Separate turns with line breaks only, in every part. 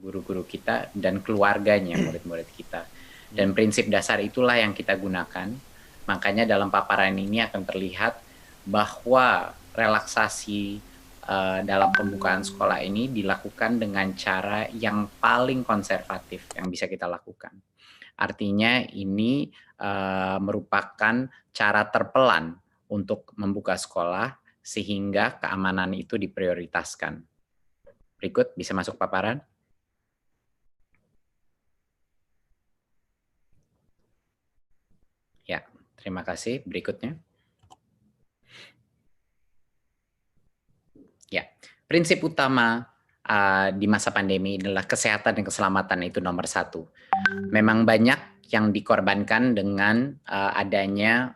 guru-guru kita, dan keluarganya murid-murid kita. Dan prinsip dasar itulah yang kita gunakan. Makanya dalam paparan ini akan terlihat bahwa relaksasi dalam pembukaan sekolah ini dilakukan dengan cara yang paling konservatif yang bisa kita lakukan. Artinya ini merupakan cara terpelan untuk membuka sekolah sehingga keamanan itu diprioritaskan. Berikut bisa masuk paparan. Ya, terima kasih. Berikutnya. Ya, prinsip utama di masa pandemi adalah kesehatan dan keselamatan itu nomor satu. Memang banyak yang dikorbankan dengan adanya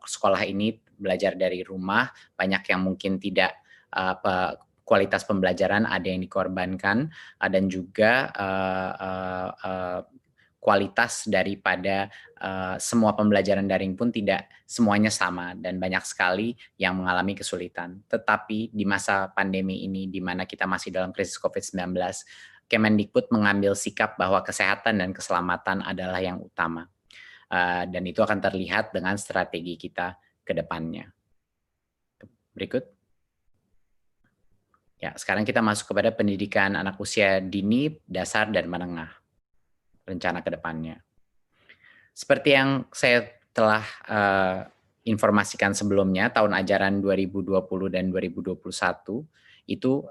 sekolah ini belajar dari rumah, banyak yang mungkin tidak kualitas pembelajaran ada yang dikorbankan, dan juga kualitas daripada semua pembelajaran daring pun tidak semuanya sama dan banyak sekali yang mengalami kesulitan. Tetapi di masa pandemi ini, di mana kita masih dalam krisis COVID-19, Kemendikbud mengambil sikap bahwa kesehatan dan keselamatan adalah yang utama. Dan itu akan terlihat dengan strategi kita ke depannya. Berikut. Ya, sekarang kita masuk kepada pendidikan anak usia dini, dasar, dan menengah. Rencana ke depannya. Seperti yang saya telah informasikan sebelumnya, tahun ajaran 2020 dan 2021 itu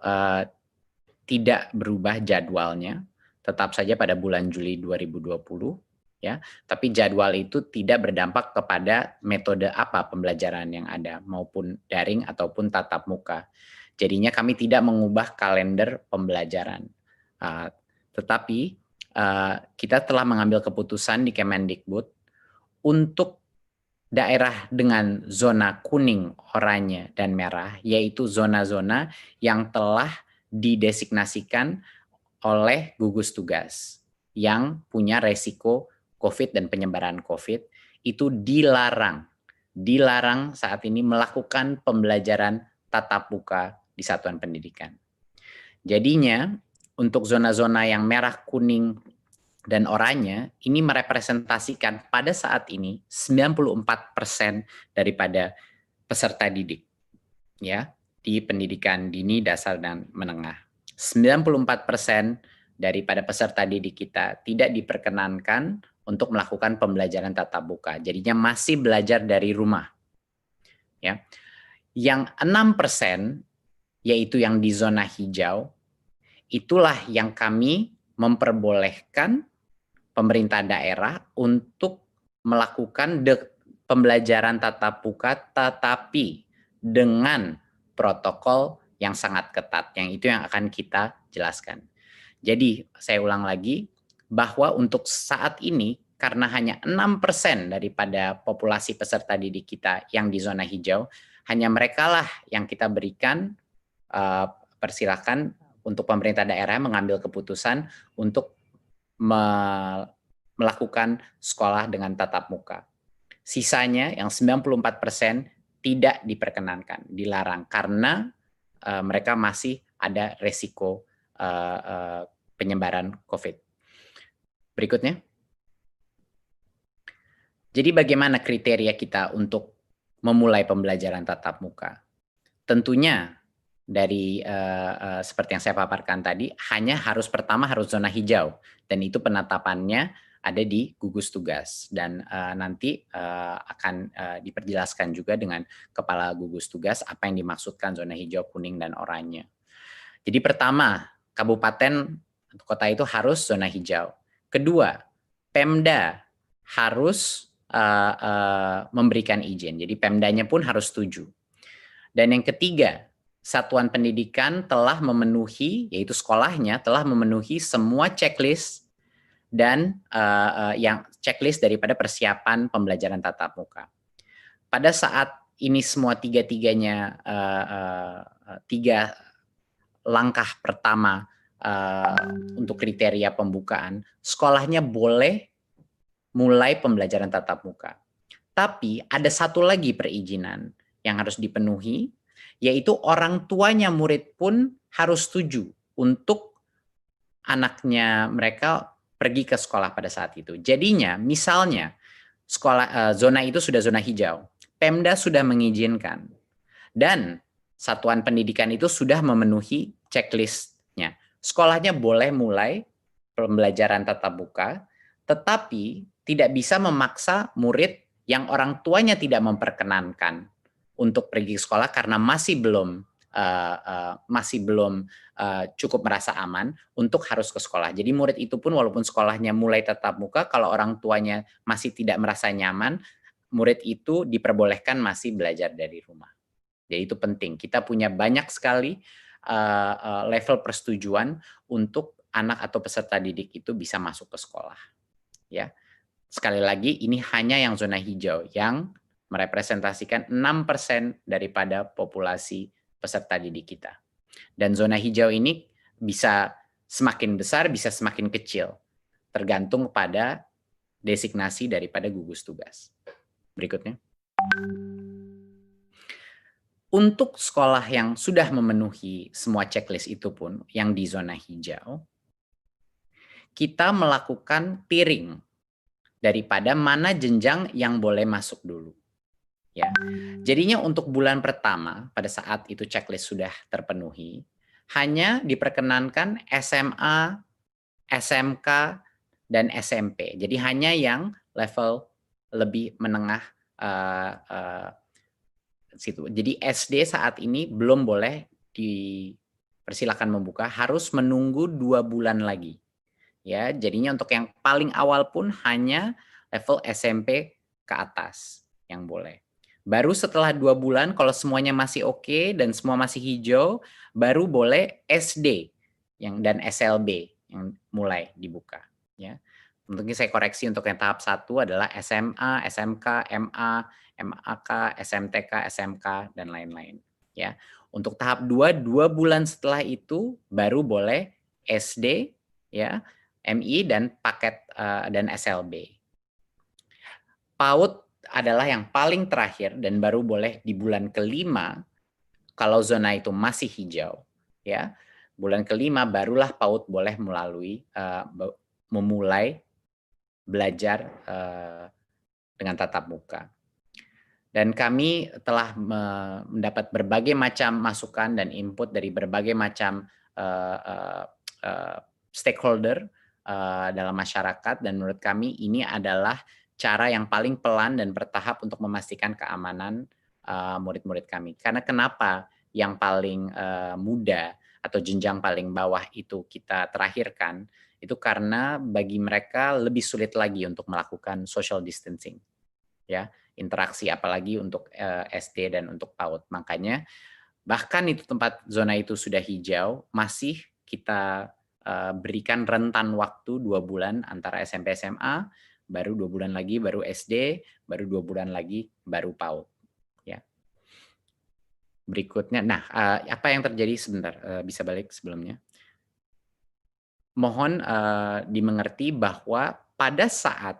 tidak berubah jadwalnya, tetap saja pada bulan Juli 2020, ya. Tapi jadwal itu tidak berdampak kepada metode apa pembelajaran yang ada, maupun daring ataupun tatap muka. Jadinya kami tidak mengubah kalender pembelajaran, tetapi kita telah mengambil keputusan di Kemendikbud untuk daerah dengan zona kuning, oranye, dan merah, yaitu zona-zona yang telah didesignasikan oleh gugus tugas yang punya resiko COVID dan penyebaran COVID, itu dilarang saat ini melakukan pembelajaran tatap muka di satuan pendidikan. Jadinya untuk zona-zona yang merah, kuning, dan oranye ini merepresentasikan pada saat ini 94% daripada peserta didik, ya, di pendidikan dini, dasar, dan menengah. 94% daripada peserta didik kita tidak diperkenankan untuk melakukan pembelajaran tatap muka. Jadinya masih belajar dari rumah. Ya. Yang 6% yaitu yang di zona hijau, itulah yang kami memperbolehkan pemerintah daerah untuk melakukan pembelajaran tatap muka, tetapi dengan protokol yang sangat ketat, yang itu yang akan kita jelaskan. Jadi saya ulang lagi, bahwa untuk saat ini, karena hanya 6% daripada populasi peserta didik kita yang di zona hijau, hanya mereka lah yang kita berikan persilakan untuk pemerintah daerah mengambil keputusan untuk melakukan sekolah dengan tatap muka. Sisanya yang 94% tidak diperkenankan, dilarang karena mereka masih ada resiko penyebaran COVID. Berikutnya. Jadi bagaimana kriteria kita untuk memulai pembelajaran tatap muka? Tentunya dari seperti yang saya paparkan tadi, pertama harus zona hijau, dan itu penetapannya ada di gugus tugas, dan nanti akan diperjelaskan juga dengan kepala gugus tugas apa yang dimaksudkan zona hijau, kuning, dan oranye. Jadi pertama, kabupaten atau kota itu harus zona hijau. Kedua, Pemda harus memberikan izin, jadi Pemdanya pun harus setuju. Dan yang ketiga, satuan pendidikan telah memenuhi, yaitu sekolahnya telah memenuhi semua checklist dan yang checklist daripada persiapan pembelajaran tatap muka. Pada saat ini semua tiga langkah pertama untuk kriteria pembukaan, sekolahnya boleh mulai pembelajaran tatap muka. Tapi ada satu lagi perizinan yang harus dipenuhi, yaitu orang tuanya murid pun harus setuju untuk anaknya mereka pergi ke sekolah pada saat itu. Jadinya misalnya zona itu sudah zona hijau, Pemda sudah mengizinkan dan satuan pendidikan itu sudah memenuhi checklist-nya. Sekolahnya boleh mulai pembelajaran tatap muka, tetapi tidak bisa memaksa murid yang orang tuanya tidak memperkenankan untuk pergi ke sekolah karena masih belum cukup merasa aman untuk harus ke sekolah. Jadi murid itu pun walaupun sekolahnya mulai tatap muka, kalau orang tuanya masih tidak merasa nyaman, murid itu diperbolehkan masih belajar dari rumah. Jadi itu penting. Kita punya banyak sekali level persetujuan untuk anak atau peserta didik itu bisa masuk ke sekolah. Ya, sekali lagi ini hanya yang zona hijau yang merepresentasikan 6% daripada populasi peserta didik kita. Dan zona hijau ini bisa semakin besar, bisa semakin kecil, tergantung pada designasi daripada gugus tugas. Berikutnya. Untuk sekolah yang sudah memenuhi semua checklist itu pun, yang di zona hijau, kita melakukan tiering daripada mana jenjang yang boleh masuk dulu. Ya. Jadinya untuk bulan pertama, pada saat itu checklist sudah terpenuhi, hanya diperkenankan SMA, SMK, dan SMP. Jadi hanya yang level lebih menengah situ. Jadi SD saat ini belum boleh dipersilakan membuka, harus menunggu 2 bulan lagi. Ya, jadinya untuk yang paling awal pun hanya level SMP ke atas yang boleh. Baru setelah 2 bulan kalau semuanya masih oke dan semua masih hijau, baru boleh SD dan SLB yang mulai dibuka. Ya. Mungkin saya koreksi untuk yang tahap 1 adalah SMA, SMK, MA, MAK, SMTK, SMK, dan lain-lain. Ya. Untuk tahap 2, 2 bulan setelah itu baru boleh SD, ya, MI, dan paket dan SLB. PAUD adalah yang paling terakhir dan baru boleh di bulan kelima kalau zona itu masih hijau. Ya. Bulan kelima barulah PAUD boleh memulai belajar dengan tatap muka. Dan kami telah mendapat berbagai macam masukan dan input dari berbagai macam stakeholder dalam masyarakat, dan menurut kami ini adalah cara yang paling pelan dan bertahap untuk memastikan keamanan murid-murid kami. Karena kenapa yang paling muda atau jenjang paling bawah itu kita terakhirkan, itu karena bagi mereka lebih sulit lagi untuk melakukan social distancing, ya, interaksi, apalagi untuk SD dan untuk PAUD. Makanya bahkan itu tempat zona itu sudah hijau, masih kita berikan rentan waktu 2 bulan antara SMP SMA, baru 2 bulan lagi baru SD, baru 2 bulan lagi baru PAUD. Ya. Berikutnya, nah apa yang terjadi sebentar, bisa balik sebelumnya. Mohon dimengerti bahwa pada saat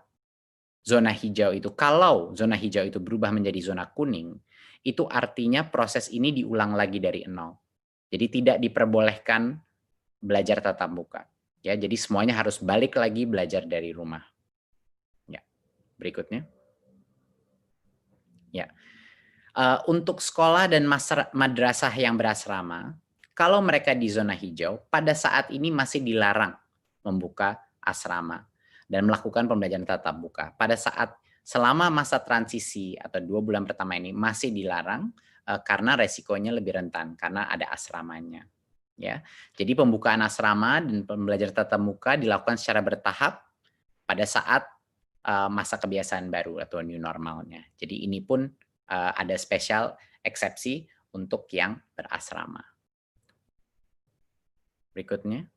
zona hijau itu, kalau zona hijau itu berubah menjadi zona kuning, itu artinya proses ini diulang lagi dari nol. Jadi tidak diperbolehkan belajar tatap muka. Ya, jadi semuanya harus balik lagi belajar dari rumah. Ya, berikutnya. Ya. Untuk sekolah dan madrasah yang berasrama, kalau mereka di zona hijau, pada saat ini masih dilarang membuka asrama dan melakukan pembelajaran tatap muka. Pada saat selama masa transisi atau 2 bulan pertama ini masih dilarang karena resikonya lebih rentan karena ada asramanya. Ya, jadi pembukaan asrama dan pembelajaran tatap muka dilakukan secara bertahap pada saat masa kebiasaan baru atau new normalnya. Jadi ini pun ada spesial eksepsi untuk yang berasrama. Berikutnya.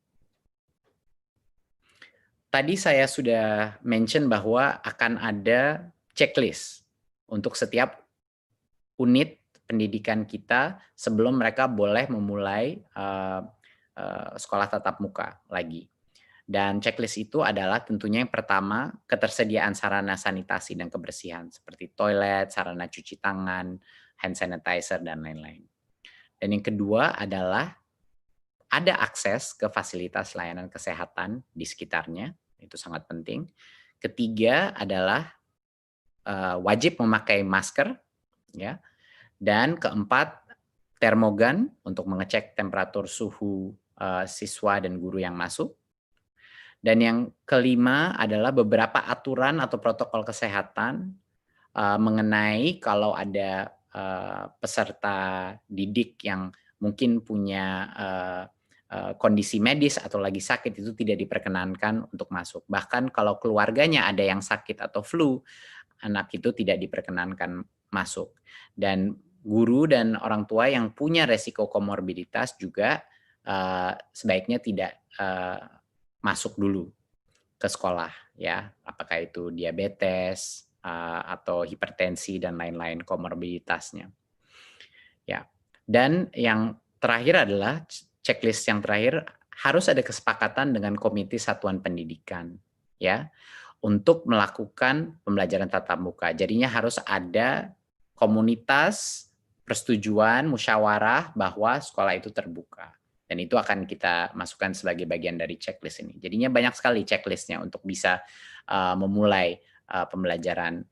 Tadi saya sudah mention bahwa akan ada checklist untuk setiap unit pendidikan kita sebelum mereka boleh memulai sekolah tatap muka lagi. Dan checklist itu adalah tentunya yang pertama, ketersediaan sarana sanitasi dan kebersihan seperti toilet, sarana cuci tangan, hand sanitizer, dan lain-lain. Dan yang kedua adalah ada akses ke fasilitas layanan kesehatan di sekitarnya, itu sangat penting. Ketiga adalah wajib memakai masker, ya. Dan keempat, termogan untuk mengecek temperatur suhu siswa dan guru yang masuk. Dan yang kelima adalah beberapa aturan atau protokol kesehatan mengenai kalau ada peserta didik yang mungkin punya kondisi medis atau lagi sakit, itu tidak diperkenankan untuk masuk. Bahkan kalau keluarganya ada yang sakit atau flu, anak itu tidak diperkenankan masuk. Dan guru dan orang tua yang punya resiko komorbiditas juga sebaiknya tidak masuk dulu ke sekolah, ya. Apakah itu diabetes atau hipertensi dan lain-lain komorbiditasnya. Ya. Dan yang terakhir adalah checklist yang terakhir, harus ada kesepakatan dengan komite satuan pendidikan, ya, untuk melakukan pembelajaran tatap muka. Jadinya harus ada komunitas persetujuan musyawarah bahwa sekolah itu terbuka. Dan itu akan kita masukkan sebagai bagian dari checklist ini. Jadinya banyak sekali checklistnya untuk bisa memulai pembelajaran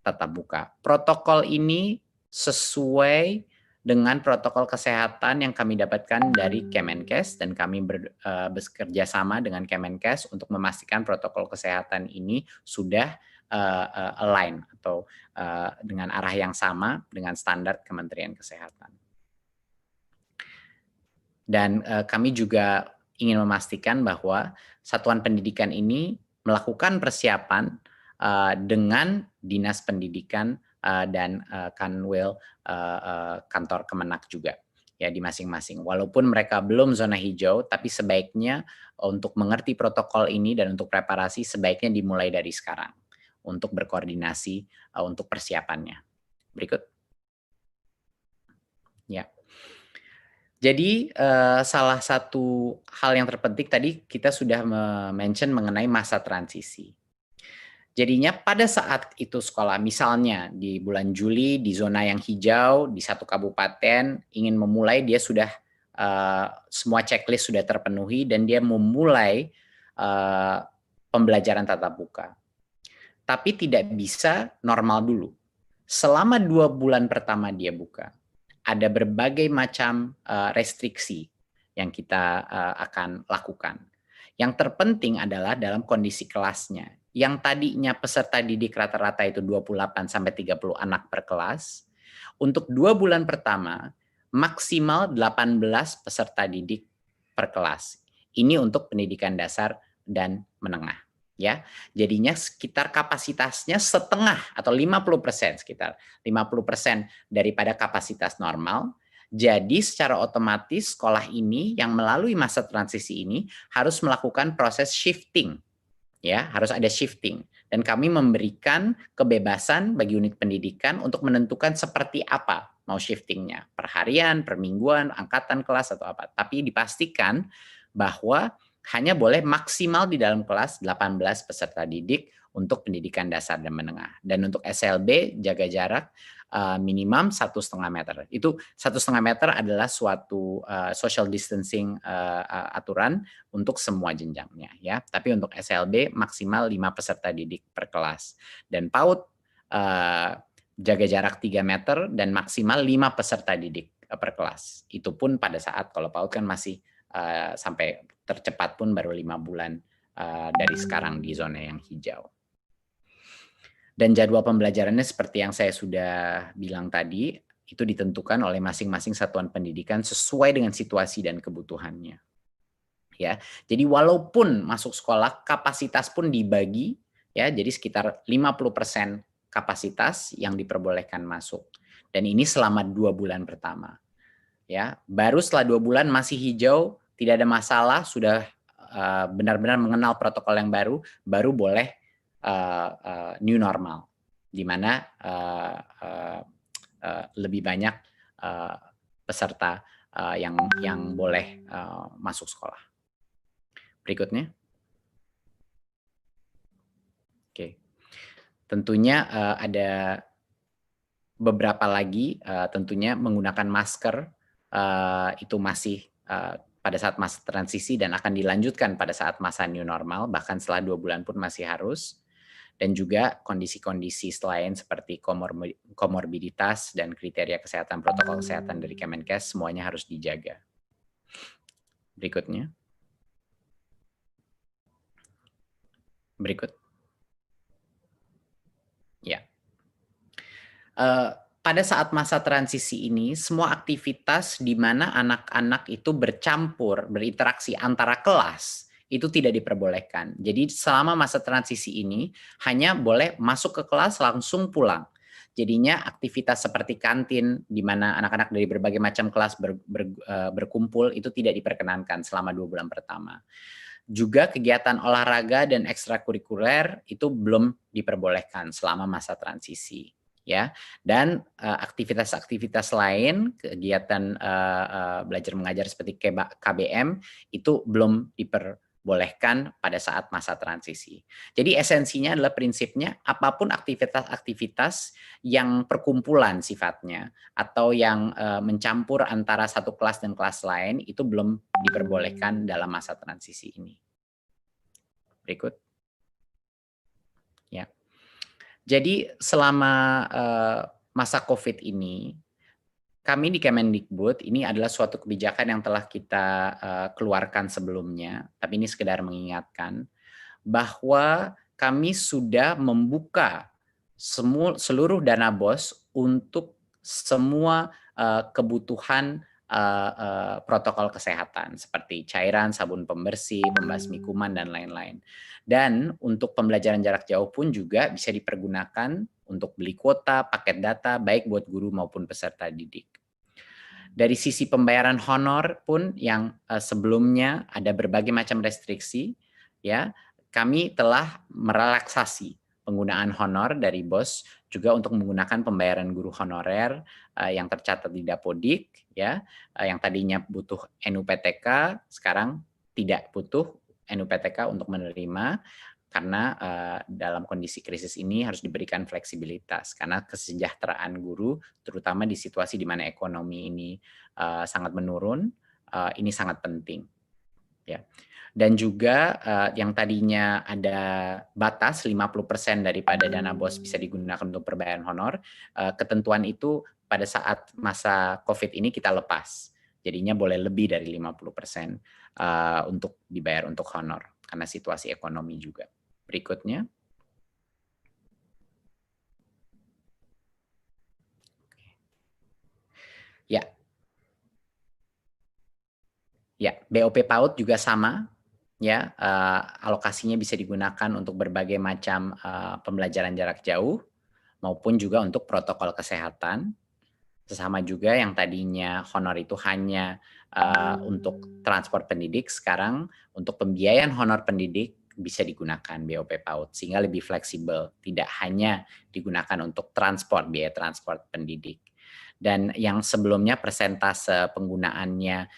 tatap muka. Protokol ini sesuai dengan protokol kesehatan yang kami dapatkan dari Kemenkes, dan kami bekerja sama dengan Kemenkes untuk memastikan protokol kesehatan ini sudah align atau dengan arah yang sama dengan standar Kementerian Kesehatan. Dan kami juga ingin memastikan bahwa satuan pendidikan ini melakukan persiapan dengan Dinas Pendidikan dan Kanwil kantor Kemenak juga, ya, di masing-masing. Walaupun mereka belum zona hijau, tapi sebaiknya untuk mengerti protokol ini dan untuk preparasi sebaiknya dimulai dari sekarang untuk berkoordinasi untuk persiapannya. Berikut. Ya. Jadi salah satu hal yang terpenting tadi kita sudah mention mengenai masa transisi. Jadinya pada saat itu sekolah, misalnya di bulan Juli di zona yang hijau di satu kabupaten ingin memulai, dia sudah semua checklist sudah terpenuhi dan dia memulai pembelajaran tatap muka. Tapi tidak bisa normal dulu. Selama 2 bulan pertama dia buka, ada berbagai macam restriksi yang kita akan lakukan. Yang terpenting adalah dalam kondisi kelasnya. Yang tadinya peserta didik rata-rata itu 28-30 anak per kelas, untuk 2 bulan pertama maksimal 18 peserta didik per kelas. Ini untuk pendidikan dasar dan menengah. Ya, jadinya sekitar kapasitasnya setengah atau 50%, sekitar 50% daripada kapasitas normal. Jadi secara otomatis sekolah ini yang melalui masa transisi ini harus melakukan proses shifting, ya, harus ada shifting. Dan kami memberikan kebebasan bagi unit pendidikan untuk menentukan seperti apa mau shiftingnya, per harian, per mingguan, angkatan kelas atau apa. Tapi dipastikan bahwa hanya boleh maksimal di dalam kelas 18 peserta didik untuk pendidikan dasar dan menengah. Dan untuk SLB jaga jarak minimum 1,5 meter. Itu 1,5 meter adalah suatu social distancing aturan untuk semua jenjangnya, ya. Tapi untuk SLB maksimal 5 peserta didik per kelas. Dan PAUD jaga jarak 3 meter dan maksimal 5 peserta didik per kelas. Itu pun pada saat kalau PAUD kan masih sampai tercepat pun baru 5 bulan dari sekarang di zona yang hijau. Dan jadwal pembelajarannya seperti yang saya sudah bilang tadi, itu ditentukan oleh masing-masing satuan pendidikan sesuai dengan situasi dan kebutuhannya. Ya, jadi walaupun masuk sekolah kapasitas pun dibagi, ya, jadi sekitar 50% kapasitas yang diperbolehkan masuk. Dan ini selama 2 bulan pertama. Ya, baru setelah 2 bulan masih hijau, tidak ada masalah, sudah benar-benar mengenal protokol yang baru boleh new normal, di mana lebih banyak peserta yang boleh masuk sekolah. Berikutnya. Oke. Tentunya ada beberapa lagi, tentunya menggunakan masker itu masih pada saat masa transisi dan akan dilanjutkan pada saat masa new normal, bahkan setelah 2 bulan pun masih harus. Dan juga kondisi-kondisi selain seperti komorbiditas dan kriteria kesehatan, protokol kesehatan dari Kemenkes semuanya harus dijaga. Berikutnya. Berikut. Ya. Pada saat masa transisi ini, semua aktivitas di mana anak-anak itu bercampur, berinteraksi antara kelas, itu tidak diperbolehkan. Jadi selama masa transisi ini, hanya boleh masuk ke kelas langsung pulang. Jadinya aktivitas seperti kantin, di mana anak-anak dari berbagai macam kelas berkumpul, itu tidak diperkenankan selama 2 bulan pertama. Juga kegiatan olahraga dan ekstrakurikuler itu belum diperbolehkan selama masa transisi. Ya, dan aktivitas-aktivitas lain, kegiatan belajar mengajar seperti KBM itu belum diperbolehkan pada saat masa transisi. Jadi esensinya adalah prinsipnya apapun aktivitas-aktivitas yang perkumpulan sifatnya atau yang mencampur antara satu kelas dan kelas lain itu belum diperbolehkan dalam masa transisi ini. Berikut. Ya. Jadi selama masa COVID ini, kami di Kemendikbud ini adalah suatu kebijakan yang telah kita keluarkan sebelumnya, tapi ini sekedar mengingatkan bahwa kami sudah membuka seluruh dana BOS untuk semua kebutuhan protokol kesehatan seperti cairan, sabun pembersih, pembasmi kuman, dan lain-lain. Dan untuk pembelajaran jarak jauh pun juga bisa dipergunakan untuk beli kuota, paket data, baik buat guru maupun peserta didik. Dari sisi pembayaran honor pun yang sebelumnya ada berbagai macam restriksi, ya kami telah merelaksasi penggunaan honor dari BOS juga untuk menggunakan pembayaran guru honorer yang tercatat di Dapodik, ya, yang tadinya butuh NUPTK, sekarang tidak butuh NUPTK untuk menerima karena dalam kondisi krisis ini harus diberikan fleksibilitas karena kesejahteraan guru terutama di situasi di mana ekonomi ini sangat menurun, ini sangat penting, ya. Dan juga yang tadinya ada batas 50% daripada dana BOS bisa digunakan untuk perbayaran honor, ketentuan itu pada saat masa COVID ini kita lepas. Jadinya boleh lebih dari 50% untuk dibayar untuk honor karena situasi ekonomi juga. Berikutnya. Ya. Ya, BOP PAUD juga sama. Ya, alokasinya bisa digunakan untuk berbagai macam pembelajaran jarak jauh maupun juga untuk protokol kesehatan. Sama juga yang tadinya honor itu hanya untuk transport pendidik, sekarang untuk pembiayaan honor pendidik bisa digunakan BOP PAUD sehingga lebih fleksibel, tidak hanya digunakan untuk transport, biaya transport pendidik. Dan yang sebelumnya persentase penggunaannya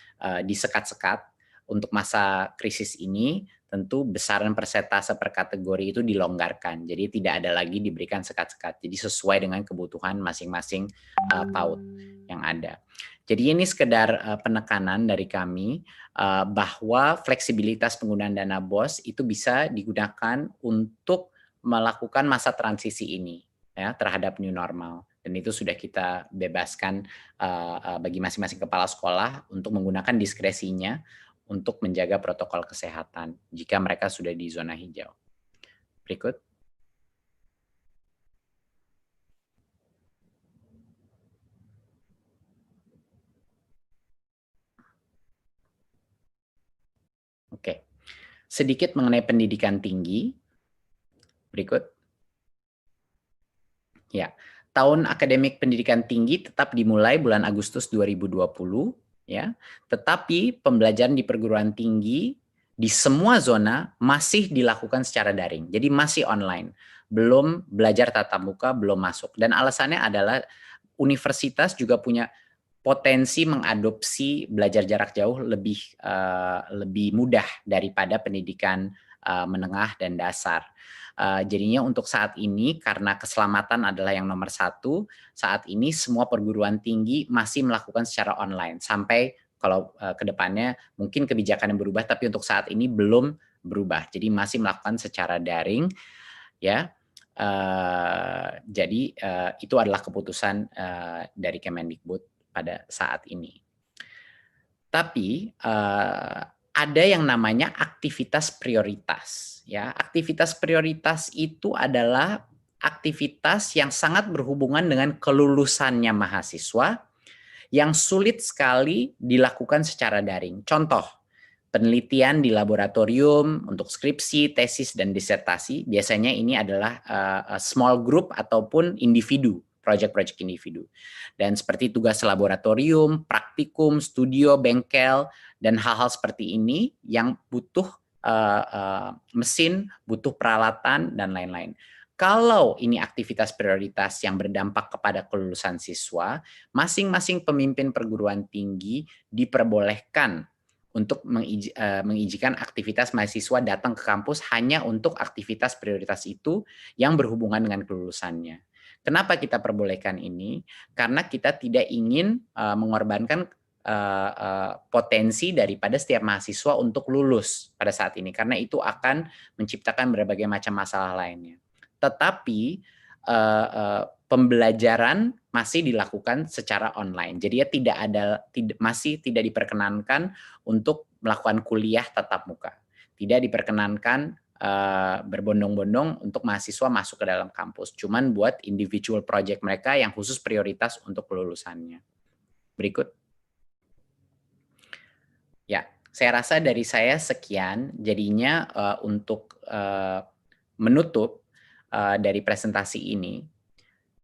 disekat-sekat, untuk masa krisis ini tentu besaran persentase per kategori itu dilonggarkan. Jadi tidak ada lagi diberikan sekat-sekat. Jadi sesuai dengan kebutuhan masing-masing PAUD yang ada. Jadi ini sekedar penekanan dari kami bahwa fleksibilitas penggunaan dana BOS itu bisa digunakan untuk melakukan masa transisi ini ya terhadap new normal. Dan itu sudah kita bebaskan bagi masing-masing kepala sekolah untuk menggunakan diskresinya untuk menjaga protokol kesehatan jika mereka sudah di zona hijau. Berikut. Oke. Sedikit mengenai pendidikan tinggi. Berikut. Ya. Tahun akademik pendidikan tinggi tetap dimulai bulan Agustus 2020, ya. Tetapi pembelajaran di perguruan tinggi di semua zona masih dilakukan secara daring. Jadi masih online. Belum belajar tatap muka, belum masuk. Dan alasannya adalah universitas juga punya potensi mengadopsi belajar jarak jauh lebih mudah daripada pendidikan menengah dan dasar. Jadinya untuk saat ini karena keselamatan adalah yang nomor satu, saat ini semua perguruan tinggi masih melakukan secara online sampai kalau ke depannya mungkin kebijakan yang berubah, tapi untuk saat ini belum berubah. Jadi masih melakukan secara daring, ya. Jadi itu adalah keputusan dari Kemendikbud pada saat ini. Tapi ada yang namanya aktivitas prioritas, ya. Aktivitas prioritas itu adalah aktivitas yang sangat berhubungan dengan kelulusannya mahasiswa yang sulit sekali dilakukan secara daring. Contoh, penelitian di laboratorium untuk skripsi, tesis, dan disertasi. Biasanya ini adalah small group ataupun individu, project-project individu. Dan seperti tugas laboratorium, praktikum, studio, bengkel, dan hal-hal seperti ini yang butuh mesin, butuh peralatan, dan lain-lain. Kalau ini aktivitas prioritas yang berdampak kepada kelulusan siswa, masing-masing pemimpin perguruan tinggi diperbolehkan untuk mengizinkan aktivitas mahasiswa datang ke kampus hanya untuk aktivitas prioritas itu yang berhubungan dengan kelulusannya. Kenapa kita perbolehkan ini? Karena kita tidak ingin mengorbankan potensi daripada setiap mahasiswa untuk lulus pada saat ini, karena itu akan menciptakan berbagai macam masalah lainnya. Tetapi pembelajaran masih dilakukan secara online. Jadi ya masih tidak diperkenankan untuk melakukan kuliah tatap muka. Tidak diperkenankan berbondong-bondong untuk mahasiswa masuk ke dalam kampus. Cuman buat individual project mereka yang khusus prioritas untuk kelulusannya. Berikut. Ya, saya rasa dari saya sekian. Jadinya untuk menutup dari presentasi ini,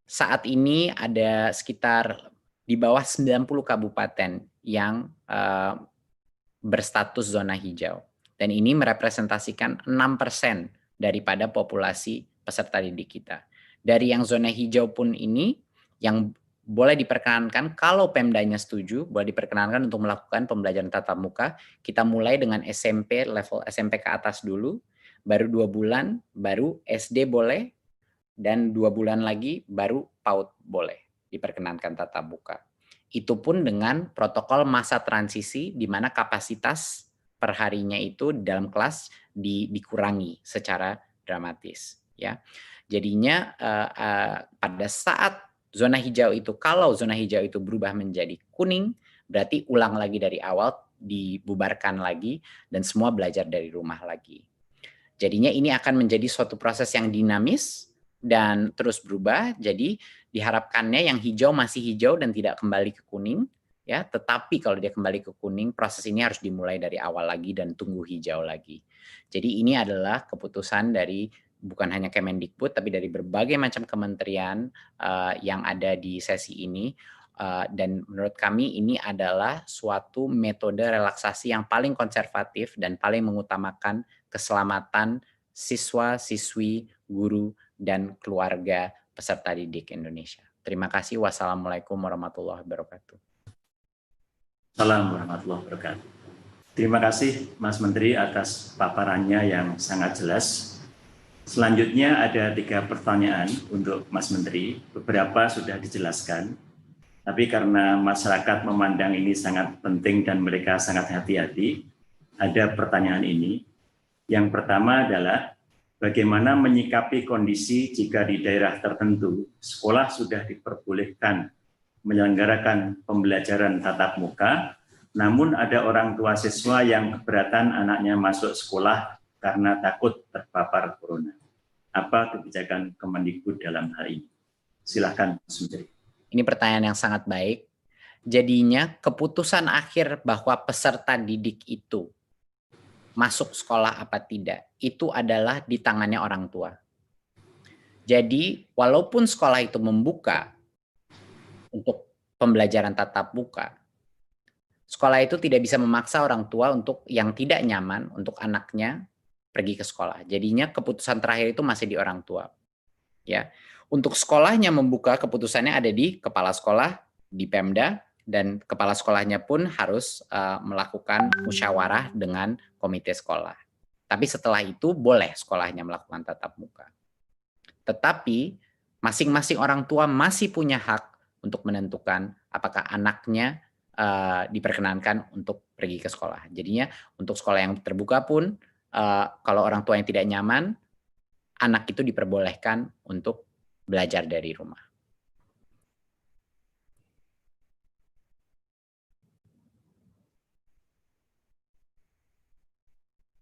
saat ini ada sekitar di bawah 90 kabupaten yang berstatus zona hijau. Dan ini merepresentasikan 6% daripada populasi peserta didik kita. Dari yang zona hijau pun ini, yang boleh diperkenankan, kalau Pemdanya setuju, boleh diperkenankan untuk melakukan pembelajaran tatap muka. Kita mulai dengan SMP, level SMP ke atas dulu, baru 2 bulan, baru SD boleh, dan 2 bulan lagi baru PAUD boleh diperkenankan tatap muka. Itu pun dengan protokol masa transisi di mana kapasitas perharinya itu dalam kelas dikurangi secara dramatis, ya. Jadinya pada saat zona hijau itu, kalau zona hijau itu berubah menjadi kuning, berarti ulang lagi dari awal, dibubarkan lagi, dan semua belajar dari rumah lagi. Jadinya ini akan menjadi suatu proses yang dinamis dan terus berubah. Jadi diharapkannya yang hijau masih hijau dan tidak kembali ke kuning, ya. Tetapi kalau dia kembali ke kuning, proses ini harus dimulai dari awal lagi dan tunggu hijau lagi. Jadi ini adalah keputusan dari bukan hanya Kemendikbud, tapi dari berbagai macam kementerian yang ada di sesi ini. Dan menurut kami ini adalah suatu metode relaksasi yang paling konservatif dan paling mengutamakan keselamatan siswa, siswi, guru, dan keluarga peserta didik Indonesia. Terima kasih. Wassalamualaikum warahmatullahi wabarakatuh.
Assalamualaikum warahmatullahi wabarakatuh. Terima kasih Mas Menteri atas paparannya yang sangat jelas. Selanjutnya ada 3 pertanyaan untuk Mas Menteri. Beberapa sudah dijelaskan, tapi karena masyarakat memandang ini sangat penting dan mereka sangat hati-hati, ada pertanyaan ini. Yang pertama adalah bagaimana menyikapi kondisi jika di daerah tertentu sekolah sudah diperbolehkan menyelenggarakan pembelajaran tatap muka, namun ada orang tua siswa yang keberatan anaknya masuk sekolah karena takut terpapar corona. Apa kebijakan Kemendikbud dalam hal ini? Silakan, Mas Menteri.
Ini pertanyaan yang sangat baik. Jadinya keputusan akhir bahwa peserta didik itu masuk sekolah apa tidak, itu adalah di tangannya orang tua. Jadi walaupun sekolah itu membuka untuk pembelajaran tatap muka, sekolah itu tidak bisa memaksa orang tua untuk yang tidak nyaman untuk anaknya pergi ke sekolah. Jadinya keputusan terakhir itu masih di orang tua. Ya, untuk sekolahnya membuka, keputusannya ada di kepala sekolah, di Pemda, dan kepala sekolahnya pun harus melakukan musyawarah dengan komite sekolah. Tapi setelah itu boleh sekolahnya melakukan tatap muka. Tetapi masing-masing orang tua masih punya hak untuk menentukan apakah anaknya diperkenankan untuk pergi ke sekolah. Jadinya untuk sekolah yang terbuka pun kalau orang tua yang tidak nyaman, anak itu diperbolehkan untuk belajar dari rumah.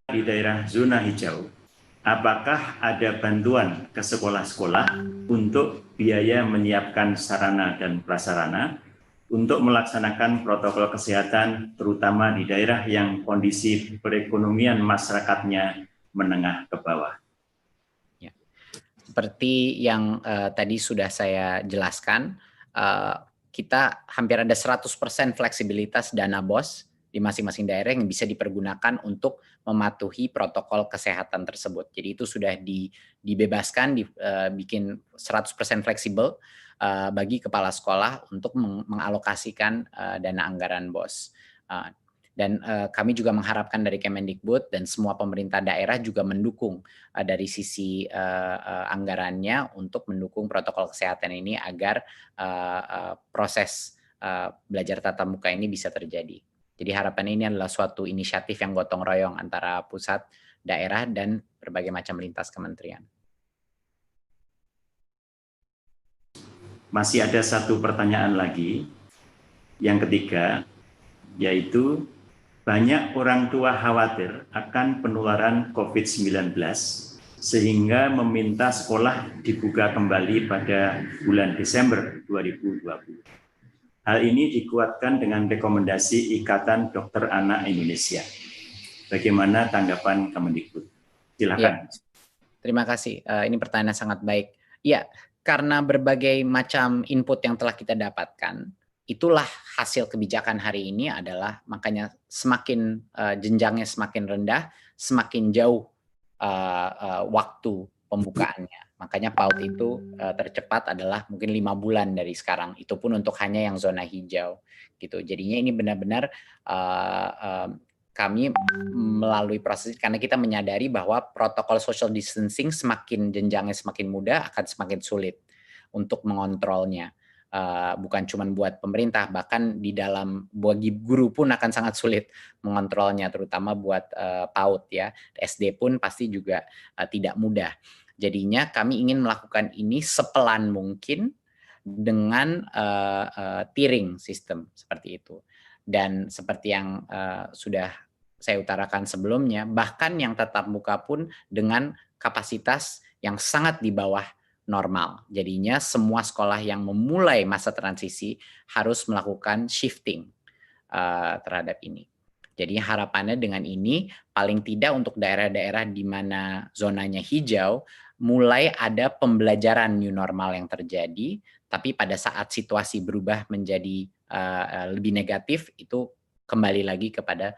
Di daerah zona hijau, apakah ada bantuan ke sekolah-sekolah untuk biaya menyiapkan sarana dan prasarana untuk melaksanakan protokol kesehatan, terutama di daerah yang kondisi perekonomian masyarakatnya menengah ke bawah?
Ya. Seperti yang tadi sudah saya jelaskan, kita hampir ada 100% fleksibilitas dana BOS di masing-masing daerah yang bisa dipergunakan untuk mematuhi protokol kesehatan tersebut. Jadi itu sudah dibebaskan, dibikin 100% fleksibel bagi kepala sekolah untuk mengalokasikan dana anggaran BOS. Dan kami juga mengharapkan dari Kemendikbud dan semua pemerintah daerah juga mendukung dari sisi anggarannya untuk mendukung protokol kesehatan ini agar proses belajar tatap muka ini bisa terjadi. Jadi harapan ini adalah suatu inisiatif yang gotong royong antara pusat, daerah, dan berbagai macam lintas kementerian.
Masih ada satu pertanyaan lagi, yang ketiga, yaitu banyak orang tua khawatir akan penularan COVID-19 sehingga meminta sekolah dibuka kembali pada bulan Desember 2020. Hal ini dikuatkan dengan rekomendasi Ikatan Dokter Anak Indonesia. Bagaimana tanggapan Kemendikbud? Silakan.
Ya, terima kasih. Ini pertanyaan sangat baik. Ya, karena berbagai macam input yang telah kita dapatkan, itulah hasil kebijakan hari ini adalah makanya semakin jenjangnya semakin rendah, semakin jauh waktu pembukaannya. Makanya PAUD itu tercepat adalah mungkin 5 bulan dari sekarang. Itu pun untuk hanya yang zona hijau gitu. Jadinya ini benar-benar kami melalui proses karena kita menyadari bahwa protokol social distancing semakin jenjangnya semakin mudah akan semakin sulit untuk mengontrolnya. Bukan cuma buat pemerintah, bahkan di dalam bagi guru pun akan sangat sulit mengontrolnya, terutama buat PAUD ya. SD pun pasti juga tidak mudah. Jadinya kami ingin melakukan ini sepelan mungkin dengan tiering sistem seperti itu. Dan seperti yang sudah saya utarakan sebelumnya, bahkan yang tatap muka pun dengan kapasitas yang sangat di bawah normal. Jadinya semua sekolah yang memulai masa transisi harus melakukan shifting terhadap ini. Jadi harapannya dengan ini paling tidak untuk daerah-daerah di mana zonanya hijau mulai ada pembelajaran new normal yang terjadi, tapi pada saat situasi berubah menjadi lebih negatif itu kembali lagi kepada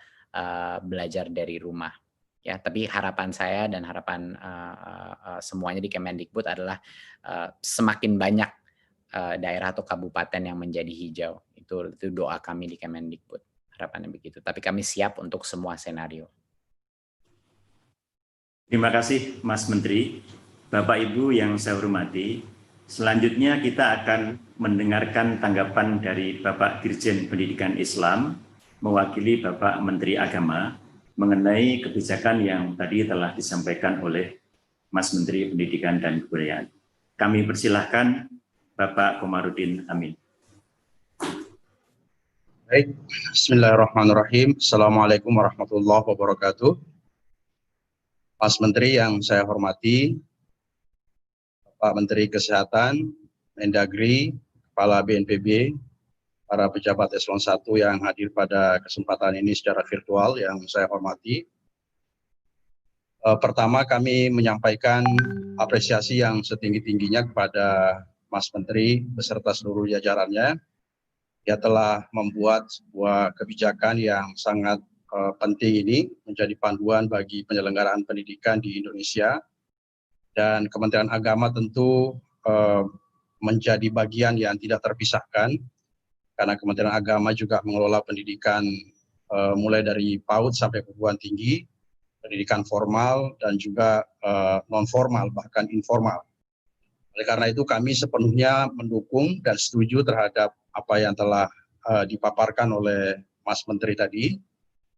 belajar dari rumah. Ya, tapi harapan saya dan harapan semuanya di Kemendikbud adalah semakin banyak daerah atau kabupaten yang menjadi hijau. Itu doa kami di Kemendikbud. Harapannya begitu. Tapi kami siap untuk semua senario.
Terima kasih Mas Menteri. Bapak Ibu yang saya hormati, selanjutnya kita akan mendengarkan tanggapan dari Bapak Dirjen Pendidikan Islam mewakili Bapak Menteri Agama mengenai kebijakan yang tadi telah disampaikan oleh Mas Menteri Pendidikan dan Kebudayaan. Kami persilahkan Bapak Komarudin Amin.
Baik, bismillahirrahmanirrahim. Assalamualaikum warahmatullahi wabarakatuh. Mas Menteri yang saya hormati, Pak Menteri Kesehatan, Mendagri, Kepala BNPB, para pejabat eselon 1 yang hadir pada kesempatan ini secara virtual yang saya hormati. Pertama kami menyampaikan apresiasi yang setinggi-tingginya kepada Mas Menteri beserta seluruh jajarannya. Dia telah membuat sebuah kebijakan yang sangat penting ini menjadi panduan bagi penyelenggaraan pendidikan di Indonesia. Dan Kementerian Agama tentu menjadi bagian yang tidak terpisahkan, karena Kementerian Agama juga mengelola pendidikan mulai dari PAUD sampai perguruan tinggi, pendidikan formal dan juga non-formal bahkan informal. Oleh karena itu kami sepenuhnya mendukung dan setuju terhadap apa yang telah dipaparkan oleh Mas Menteri tadi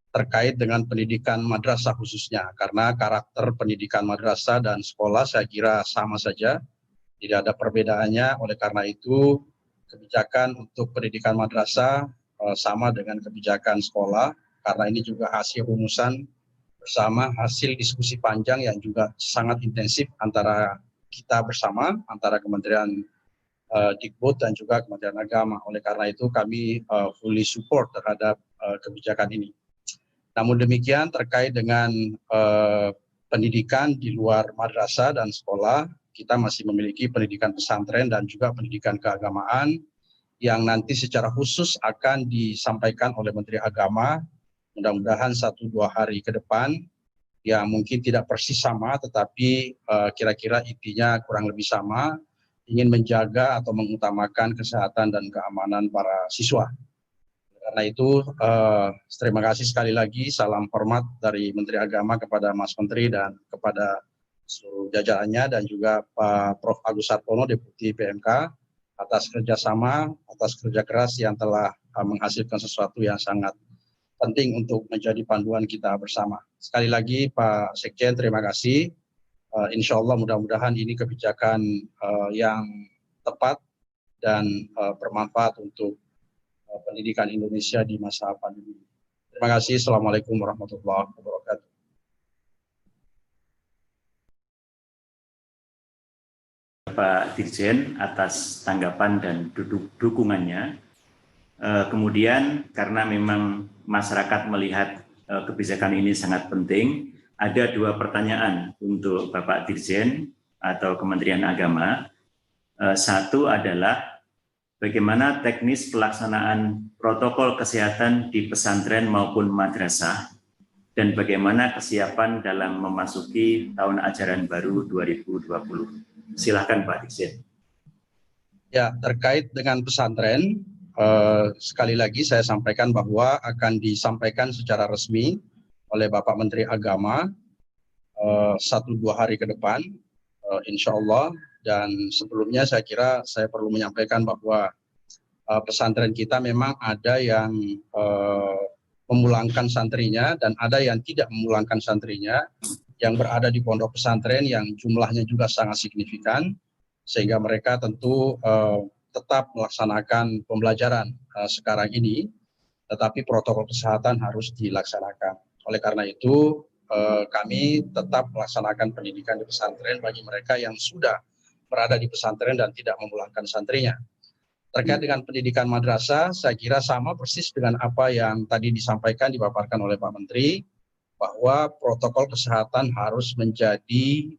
terkait dengan pendidikan madrasah khususnya, karena karakter pendidikan madrasah dan sekolah saya kira sama saja, tidak ada perbedaannya. Oleh karena itu kebijakan untuk pendidikan madrasah sama dengan kebijakan sekolah, karena ini juga hasil rumusan bersama, hasil diskusi panjang yang juga sangat intensif antara kita bersama, antara Kementerian Dikbud dan juga Kementerian Agama. Oleh karena itu kami fully support terhadap kebijakan ini. Namun demikian terkait dengan pendidikan di luar madrasah dan sekolah, kita masih memiliki pendidikan pesantren dan juga pendidikan keagamaan yang nanti secara khusus akan disampaikan oleh Menteri Agama, mudah-mudahan 1-2 hari ke depan, yang mungkin tidak persis sama, tetapi kira-kira intinya kurang lebih sama, ingin menjaga atau mengutamakan kesehatan dan keamanan para siswa. Karena itu, terima kasih sekali lagi, salam hormat dari Menteri Agama kepada Mas Menteri dan kepada seluruh jajarannya, dan juga Pak Prof. Agus Sartono, Deputi PMK, atas kerjasama, atas kerja keras yang telah menghasilkan sesuatu yang sangat penting untuk menjadi panduan kita bersama. Sekali lagi Pak Sekjen, terima kasih. Insya Allah mudah-mudahan ini kebijakan yang tepat dan bermanfaat untuk pendidikan Indonesia di masa pandemi. Terima kasih. Assalamualaikum warahmatullahi wabarakatuh.
Pak Dirjen atas tanggapan dan dukungannya. Kemudian karena memang masyarakat melihat kebijakan ini sangat penting, ada 2 pertanyaan untuk Bapak Dirjen atau Kementerian Agama. Satu adalah bagaimana teknis pelaksanaan protokol kesehatan di pesantren maupun madrasah, dan bagaimana kesiapan dalam memasuki tahun ajaran baru 2020. Silakan Pak Dirjen.
Ya, terkait dengan pesantren, sekali lagi saya sampaikan bahwa akan disampaikan secara resmi oleh Bapak Menteri Agama 1-2 hari ke depan, insya Allah. Dan sebelumnya saya kira saya perlu menyampaikan bahwa pesantren kita memang ada yang memulangkan santrinya dan ada yang tidak memulangkan santrinya, yang berada di pondok pesantren yang jumlahnya juga sangat signifikan, sehingga mereka tentu tetap melaksanakan pembelajaran sekarang ini, tetapi protokol kesehatan harus dilaksanakan. Oleh karena itu kami tetap melaksanakan pendidikan di pesantren bagi mereka yang sudah berada di pesantren dan tidak memulangkan santrinya. Terkait dengan pendidikan madrasah, saya kira sama persis dengan apa yang tadi disampaikan, dipaparkan oleh Pak Menteri, bahwa protokol kesehatan harus menjadi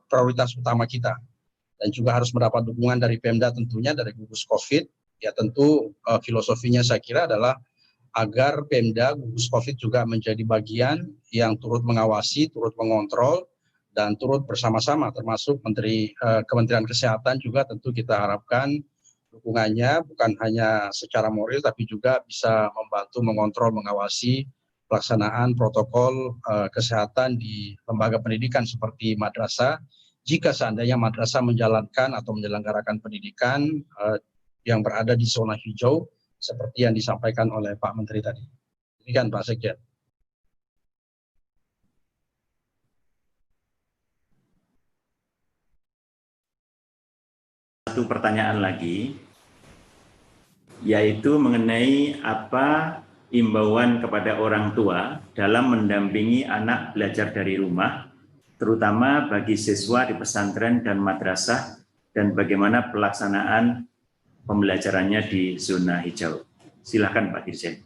prioritas utama kita. Dan juga harus mendapat dukungan dari Pemda tentunya, dari gugus COVID. Ya tentu filosofinya saya kira adalah agar Pemda, gugus COVID juga menjadi bagian yang turut mengawasi, turut mengontrol, dan turut bersama-sama, termasuk Kementerian Kesehatan juga tentu kita harapkan dukungannya bukan hanya secara moral, tapi juga bisa membantu mengontrol, mengawasi pelaksanaan protokol kesehatan di lembaga pendidikan seperti madrasah. Jika seandainya madrasah menjalankan atau menyelenggarakan pendidikan yang berada di zona hijau, seperti yang disampaikan oleh Pak Menteri tadi. Demikian Pak Sekjen.
Satu pertanyaan lagi, yaitu mengenai apa imbauan kepada orang tua dalam mendampingi anak belajar dari rumah, terutama bagi siswa di pesantren dan madrasah, dan bagaimana pelaksanaan pembelajarannya di zona hijau. Silakan Pak Dirjen.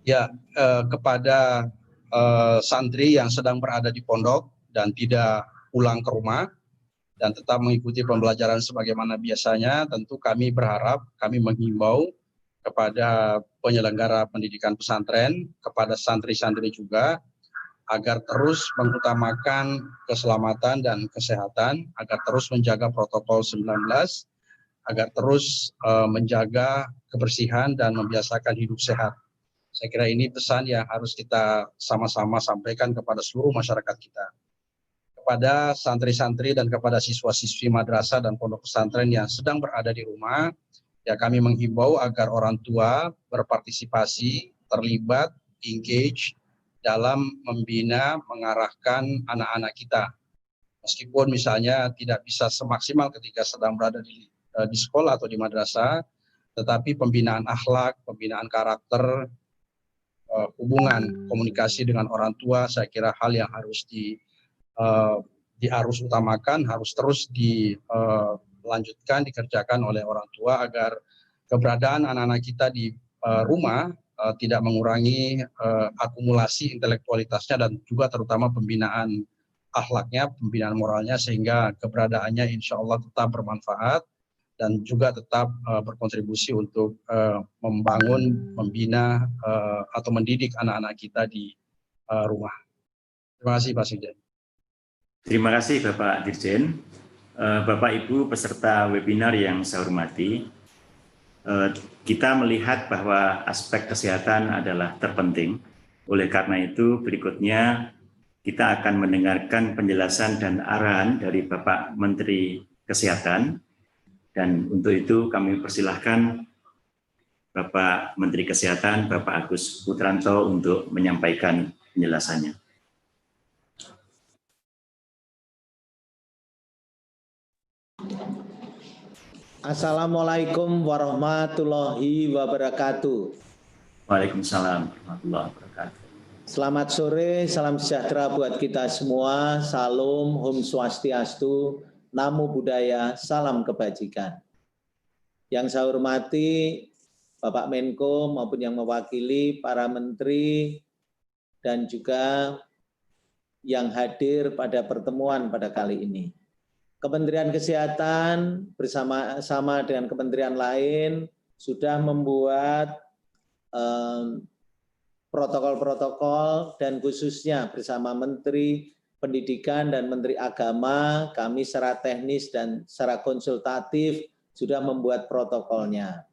Ya, kepada santri yang sedang berada di pondok dan tidak pulang ke rumah dan tetap mengikuti pembelajaran sebagaimana biasanya, tentu kami berharap, kami menghimbau kepada penyelenggara pendidikan pesantren, kepada santri-santri juga, agar terus mengutamakan keselamatan dan kesehatan, agar terus menjaga protokol 19, agar terus menjaga kebersihan dan membiasakan hidup sehat. Saya kira ini pesan yang harus kita sama-sama sampaikan kepada seluruh masyarakat kita. Kepada santri-santri dan kepada siswa-siswi madrasah dan pondok pesantren yang sedang berada di rumah, Ya, kami menghimbau agar orang tua berpartisipasi, terlibat, engage dalam membina, mengarahkan anak-anak kita. Meskipun misalnya tidak bisa semaksimal ketika sedang berada di sekolah atau di madrasah, tetapi pembinaan akhlak, pembinaan karakter, hubungan komunikasi dengan orang tua, saya kira hal yang harus diharus utamakan, harus terus dilanjutkan, dikerjakan oleh orang tua agar keberadaan anak-anak kita di rumah tidak mengurangi akumulasi intelektualitasnya dan juga terutama pembinaan akhlaknya, pembinaan moralnya, sehingga keberadaannya insya Allah tetap bermanfaat dan juga tetap berkontribusi untuk membangun, membina atau mendidik anak-anak kita di rumah. Terima kasih Pak Sekjen.
Terima kasih Bapak Dirjen. Bapak Ibu peserta webinar yang saya hormati, kita melihat bahwa aspek kesehatan adalah terpenting. Oleh karena itu berikutnya kita akan mendengarkan penjelasan dan arahan dari Bapak Menteri Kesehatan. Dan untuk itu kami persilahkan Bapak Menteri Kesehatan, Bapak Agus Putranto untuk menyampaikan penjelasannya.
Assalamualaikum warahmatullahi wabarakatuh.
Waalaikumsalam warahmatullahi wabarakatuh.
Selamat sore, salam sejahtera buat kita semua. Salam, Om Swastiastu, Namo Buddhaya, salam kebajikan. Yang saya hormati Bapak Menko maupun yang mewakili para menteri dan juga yang hadir pada pertemuan pada kali ini. Kementerian Kesehatan bersama-sama dengan kementerian lain sudah membuat protokol-protokol dan khususnya bersama Menteri Pendidikan dan Menteri Agama, kami secara teknis dan secara konsultatif sudah membuat protokolnya.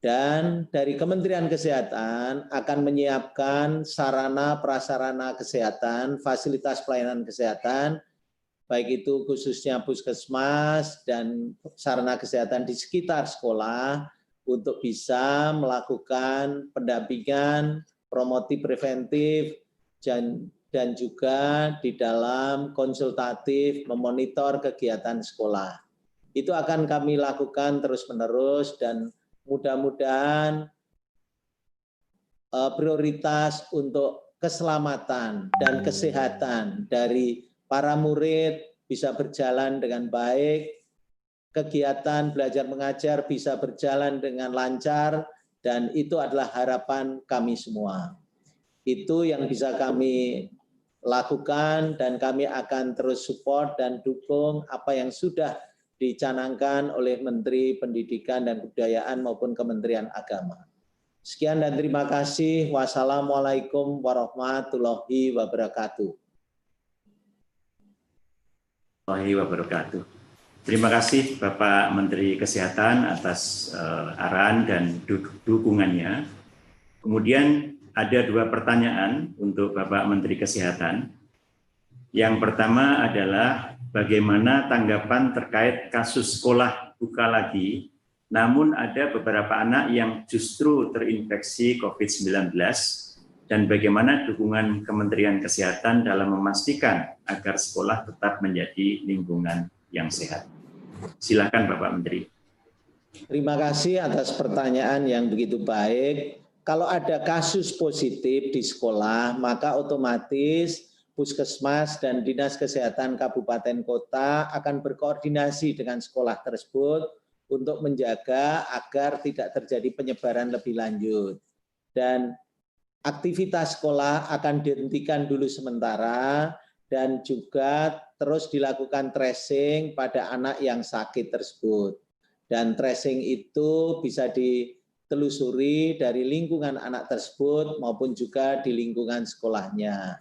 Dan dari Kementerian Kesehatan akan menyiapkan sarana prasarana kesehatan, fasilitas pelayanan kesehatan, baik itu khususnya puskesmas dan sarana kesehatan di sekitar sekolah untuk bisa melakukan pendampingan, promotif preventif, dan juga di dalam konsultatif memonitor kegiatan sekolah. Itu akan kami lakukan terus-menerus dan mudah-mudahan prioritas untuk keselamatan dan kesehatan dari para murid bisa berjalan dengan baik, kegiatan belajar mengajar bisa berjalan dengan lancar, dan itu adalah harapan kami semua. Itu yang bisa kami lakukan dan kami akan terus support dan dukung apa yang sudah dicanangkan oleh Menteri Pendidikan dan Kebudayaan maupun Kementerian Agama. Sekian dan terima kasih. Wassalamualaikum warahmatullahi wabarakatuh.
Wabarakatuh. Terima kasih Bapak Menteri Kesehatan atas arahan dan dukungannya. Kemudian ada dua pertanyaan untuk Bapak Menteri Kesehatan. Yang pertama adalah bagaimana tanggapan terkait kasus sekolah buka lagi, namun ada beberapa anak yang justru terinfeksi COVID-19, dan bagaimana dukungan Kementerian Kesehatan dalam memastikan agar sekolah tetap menjadi lingkungan yang sehat. Silakan Bapak Menteri.
Terima kasih atas pertanyaan yang begitu baik. Kalau ada kasus positif di sekolah, maka otomatis Puskesmas dan Dinas Kesehatan Kabupaten Kota akan berkoordinasi dengan sekolah tersebut untuk menjaga agar tidak terjadi penyebaran lebih lanjut. Dan aktivitas sekolah akan dihentikan dulu sementara dan juga terus dilakukan tracing pada anak yang sakit tersebut. Dan tracing itu bisa ditelusuri dari lingkungan anak tersebut maupun juga di lingkungan sekolahnya.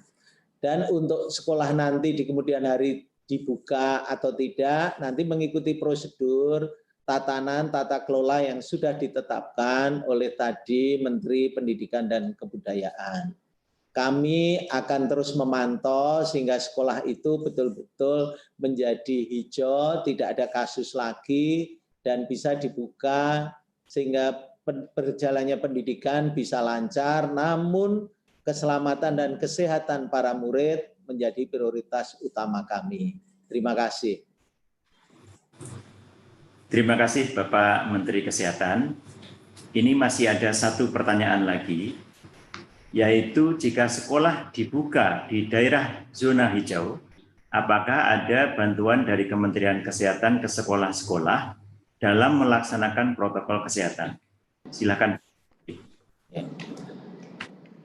Dan untuk sekolah nanti di kemudian hari dibuka atau tidak, nanti mengikuti prosedur tatanan tata kelola yang sudah ditetapkan oleh tadi Menteri Pendidikan dan Kebudayaan. Kami akan terus memantau sehingga sekolah itu betul-betul menjadi hijau, tidak ada kasus lagi, dan bisa dibuka sehingga berjalannya pendidikan bisa lancar, namun keselamatan dan kesehatan para murid menjadi prioritas utama kami. Terima kasih.
Terima kasih Bapak Menteri Kesehatan. Ini masih ada satu pertanyaan lagi, yaitu jika sekolah dibuka di daerah zona hijau, apakah ada bantuan dari Kementerian Kesehatan ke sekolah-sekolah dalam melaksanakan protokol kesehatan? Silakan.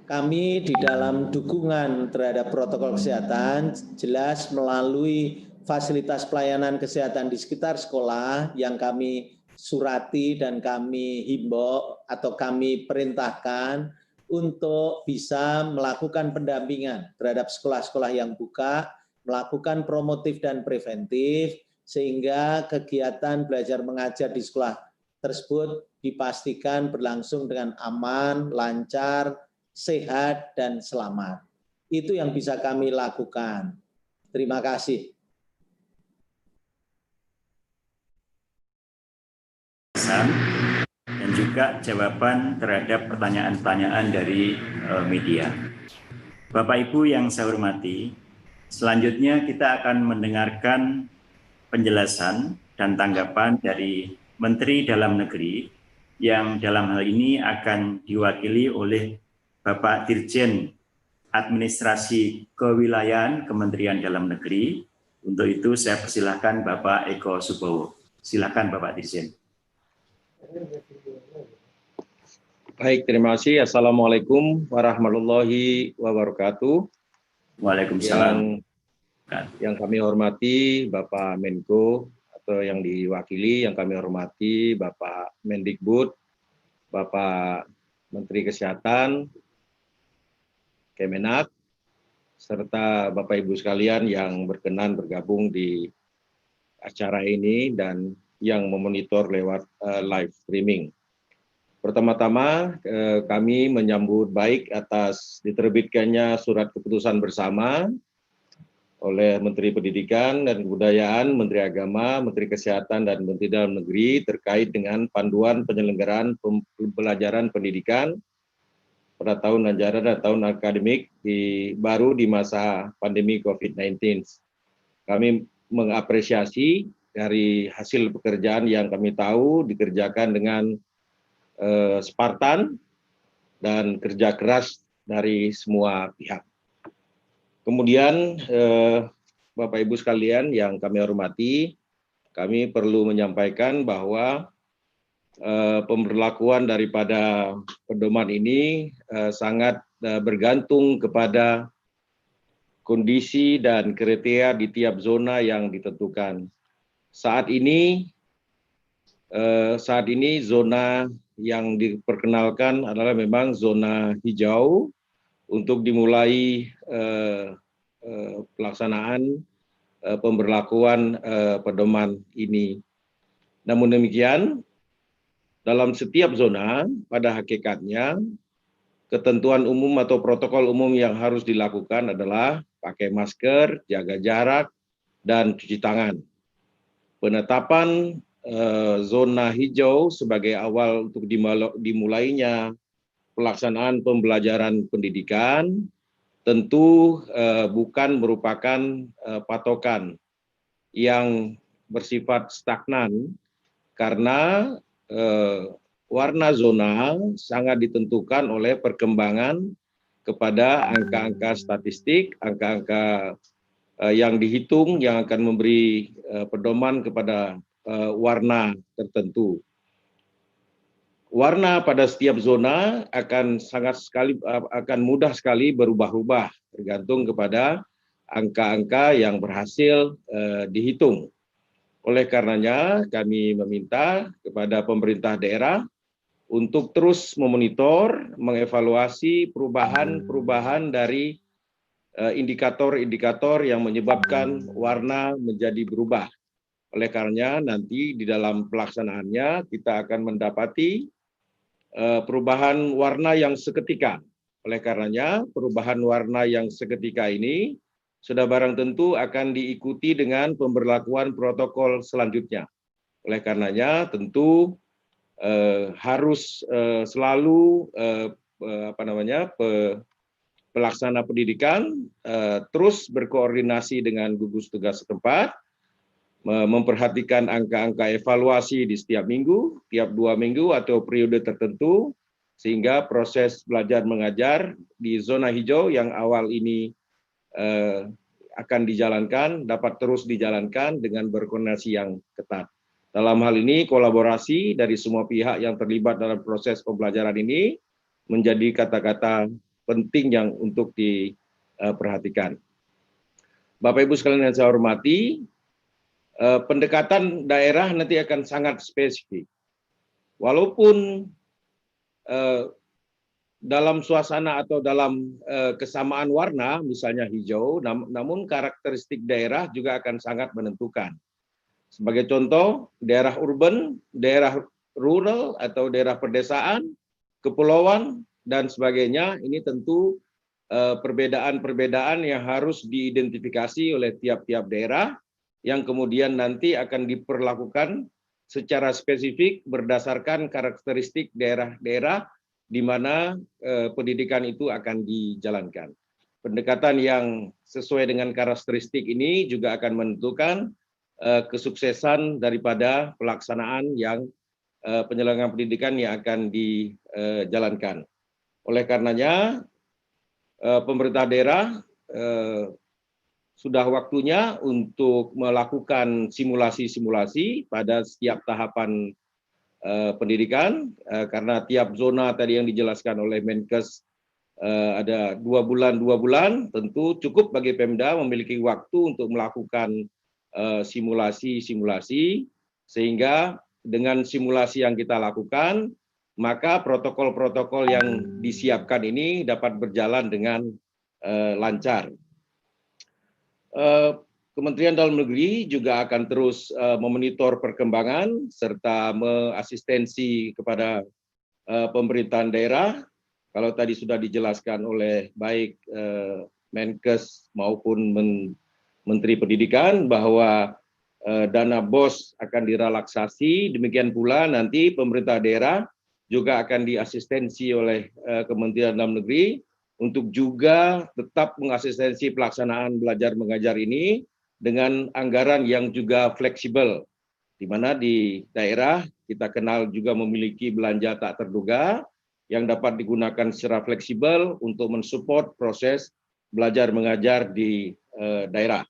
Kami di dalam dukungan terhadap protokol kesehatan jelas melalui fasilitas pelayanan kesehatan di sekitar sekolah yang kami surati dan kami himbau atau kami perintahkan untuk bisa melakukan pendampingan terhadap sekolah-sekolah yang buka, melakukan promotif dan preventif, sehingga kegiatan belajar mengajar di sekolah tersebut dipastikan berlangsung dengan aman, lancar, sehat, dan selamat. Itu yang bisa kami lakukan. Terima kasih.
Dan juga jawaban terhadap pertanyaan-pertanyaan dari media. Bapak Ibu yang saya hormati, selanjutnya kita akan mendengarkan penjelasan dan tanggapan dari Menteri Dalam Negeri yang dalam hal ini akan diwakili oleh Bapak Dirjen Administrasi Kewilayahan Kementerian Dalam Negeri. Untuk itu saya persilahkan Bapak Eko Subowo. Silakan Bapak Dirjen.
Baik, terima kasih. Assalamualaikum warahmatullahi wabarakatuh.
Waalaikumsalam.
Yang kami hormati Bapak Menko atau yang diwakili, yang kami hormati Bapak Mendikbud, Bapak Menteri Kesehatan, Kemenak, serta Bapak Ibu sekalian yang berkenan bergabung di acara ini dan yang memonitor lewat live streaming. Pertama-tama kami menyambut baik atas diterbitkannya surat keputusan bersama oleh Menteri Pendidikan dan Kebudayaan, Menteri Agama, Menteri Kesehatan, dan Menteri Dalam Negeri terkait dengan panduan penyelenggaraan pembelajaran pendidikan pada tahun ajaran dan tahun akademik baru di masa pandemi COVID-19. Kami mengapresiasi dari hasil pekerjaan yang kami tahu dikerjakan dengan Spartan dan kerja keras dari semua pihak. Kemudian Bapak Ibu sekalian yang kami hormati, kami perlu menyampaikan bahwa pemberlakuan daripada pedoman ini sangat bergantung kepada kondisi dan kriteria di tiap zona yang ditentukan. Saat ini zona yang diperkenalkan adalah memang zona hijau untuk dimulai pelaksanaan pemberlakuan pedoman ini. Namun demikian, dalam setiap zona pada hakikatnya ketentuan umum atau protokol umum yang harus dilakukan adalah pakai masker, jaga jarak, dan cuci tangan. Penetapan zona hijau sebagai awal untuk dimulainya pelaksanaan pembelajaran pendidikan tentu bukan merupakan patokan yang bersifat stagnan karena warna zona sangat ditentukan oleh perkembangan kepada angka-angka statistik, angka-angka yang dihitung yang akan memberi pedoman kepada warna tertentu. Warna pada setiap zona akan mudah sekali berubah-ubah tergantung kepada angka-angka yang berhasil dihitung. Oleh karenanya kami meminta kepada pemerintah daerah untuk terus memonitor, mengevaluasi perubahan-perubahan dari indikator-indikator yang menyebabkan warna menjadi berubah. Oleh karenanya nanti di dalam pelaksanaannya kita akan mendapati perubahan warna yang seketika. Oleh karenanya perubahan warna yang seketika ini sudah barang tentu akan diikuti dengan pemberlakuan protokol selanjutnya. Oleh karenanya tentu harus selalu pelaksana pendidikan terus berkoordinasi dengan gugus tugas setempat, memperhatikan angka-angka evaluasi di setiap minggu, tiap 2 minggu atau periode tertentu, sehingga proses belajar mengajar di zona hijau yang awal ini akan dijalankan, dapat terus dijalankan dengan berkoordinasi yang ketat. Dalam hal ini, kolaborasi dari semua pihak yang terlibat dalam proses pembelajaran ini menjadi kata-kata penting yang untuk diperhatikan. Bapak Ibu sekalian yang saya hormati, pendekatan daerah nanti akan sangat spesifik. Walaupun dalam suasana atau dalam kesamaan warna, misalnya hijau, namun karakteristik daerah juga akan sangat menentukan. Sebagai contoh, daerah urban, daerah rural atau daerah pedesaan, kepulauan, dan sebagainya, ini tentu perbedaan-perbedaan yang harus diidentifikasi oleh tiap-tiap daerah, yang kemudian nanti akan diperlakukan secara spesifik berdasarkan karakteristik daerah-daerah di mana pendidikan itu akan dijalankan. Pendekatan yang sesuai dengan karakteristik ini juga akan menentukan kesuksesan daripada pelaksanaan yang penyelenggaraan pendidikan yang akan dijalankan. Oleh karenanya, pemerintah daerah sudah waktunya untuk melakukan simulasi-simulasi pada setiap tahapan pendidikan, karena tiap zona tadi yang dijelaskan oleh Menkes ada 2 bulan, tentu cukup bagi Pemda memiliki waktu untuk melakukan simulasi-simulasi, sehingga dengan simulasi yang kita lakukan, maka protokol-protokol yang disiapkan ini dapat berjalan dengan lancar. Kementerian Dalam Negeri juga akan terus memonitor perkembangan serta mengasistensi kepada pemerintahan daerah. Kalau tadi sudah dijelaskan oleh baik Menkes maupun Menteri Pendidikan bahwa dana BOS akan direlaksasi, demikian pula nanti pemerintah daerah juga akan diasistensi oleh Kementerian Dalam Negeri untuk juga tetap mengasistensi pelaksanaan belajar mengajar ini dengan anggaran yang juga fleksibel, di mana di daerah kita kenal juga memiliki belanja tak terduga yang dapat digunakan secara fleksibel untuk mensupport proses belajar mengajar di daerah.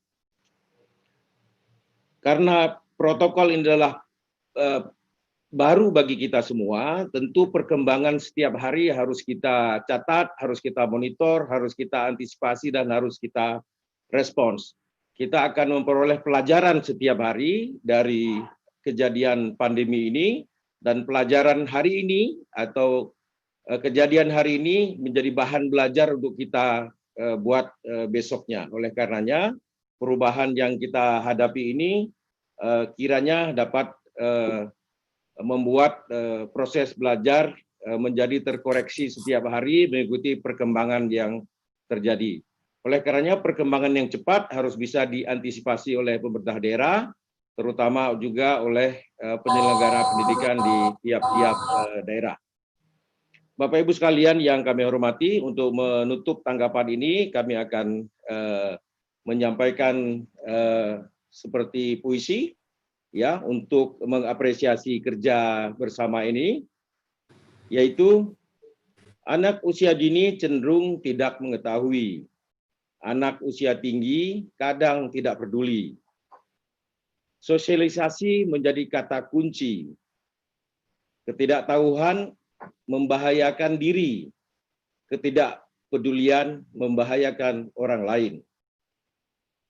Karena protokol ini adalah baru bagi kita semua, tentu perkembangan setiap hari harus kita catat, harus kita monitor, harus kita antisipasi, dan harus kita respons. Kita akan memperoleh pelajaran setiap hari dari kejadian pandemi ini, dan pelajaran hari ini atau kejadian hari ini menjadi bahan belajar untuk kita buat besoknya. Oleh karenanya, perubahan yang kita hadapi ini kiranya dapat membuat proses belajar menjadi terkoreksi setiap hari mengikuti perkembangan yang terjadi. Oleh karenanya perkembangan yang cepat harus bisa diantisipasi oleh pemerintah daerah, terutama juga oleh penyelenggara pendidikan di tiap-tiap daerah. Bapak Ibu sekalian yang kami hormati, untuk menutup tanggapan ini kami akan menyampaikan seperti puisi ya untuk mengapresiasi kerja bersama ini, yaitu anak usia dini cenderung tidak mengetahui. Anak usia tinggi kadang tidak peduli. Sosialisasi menjadi kata kunci. Ketidaktahuan membahayakan diri. Ketidakpedulian membahayakan orang lain.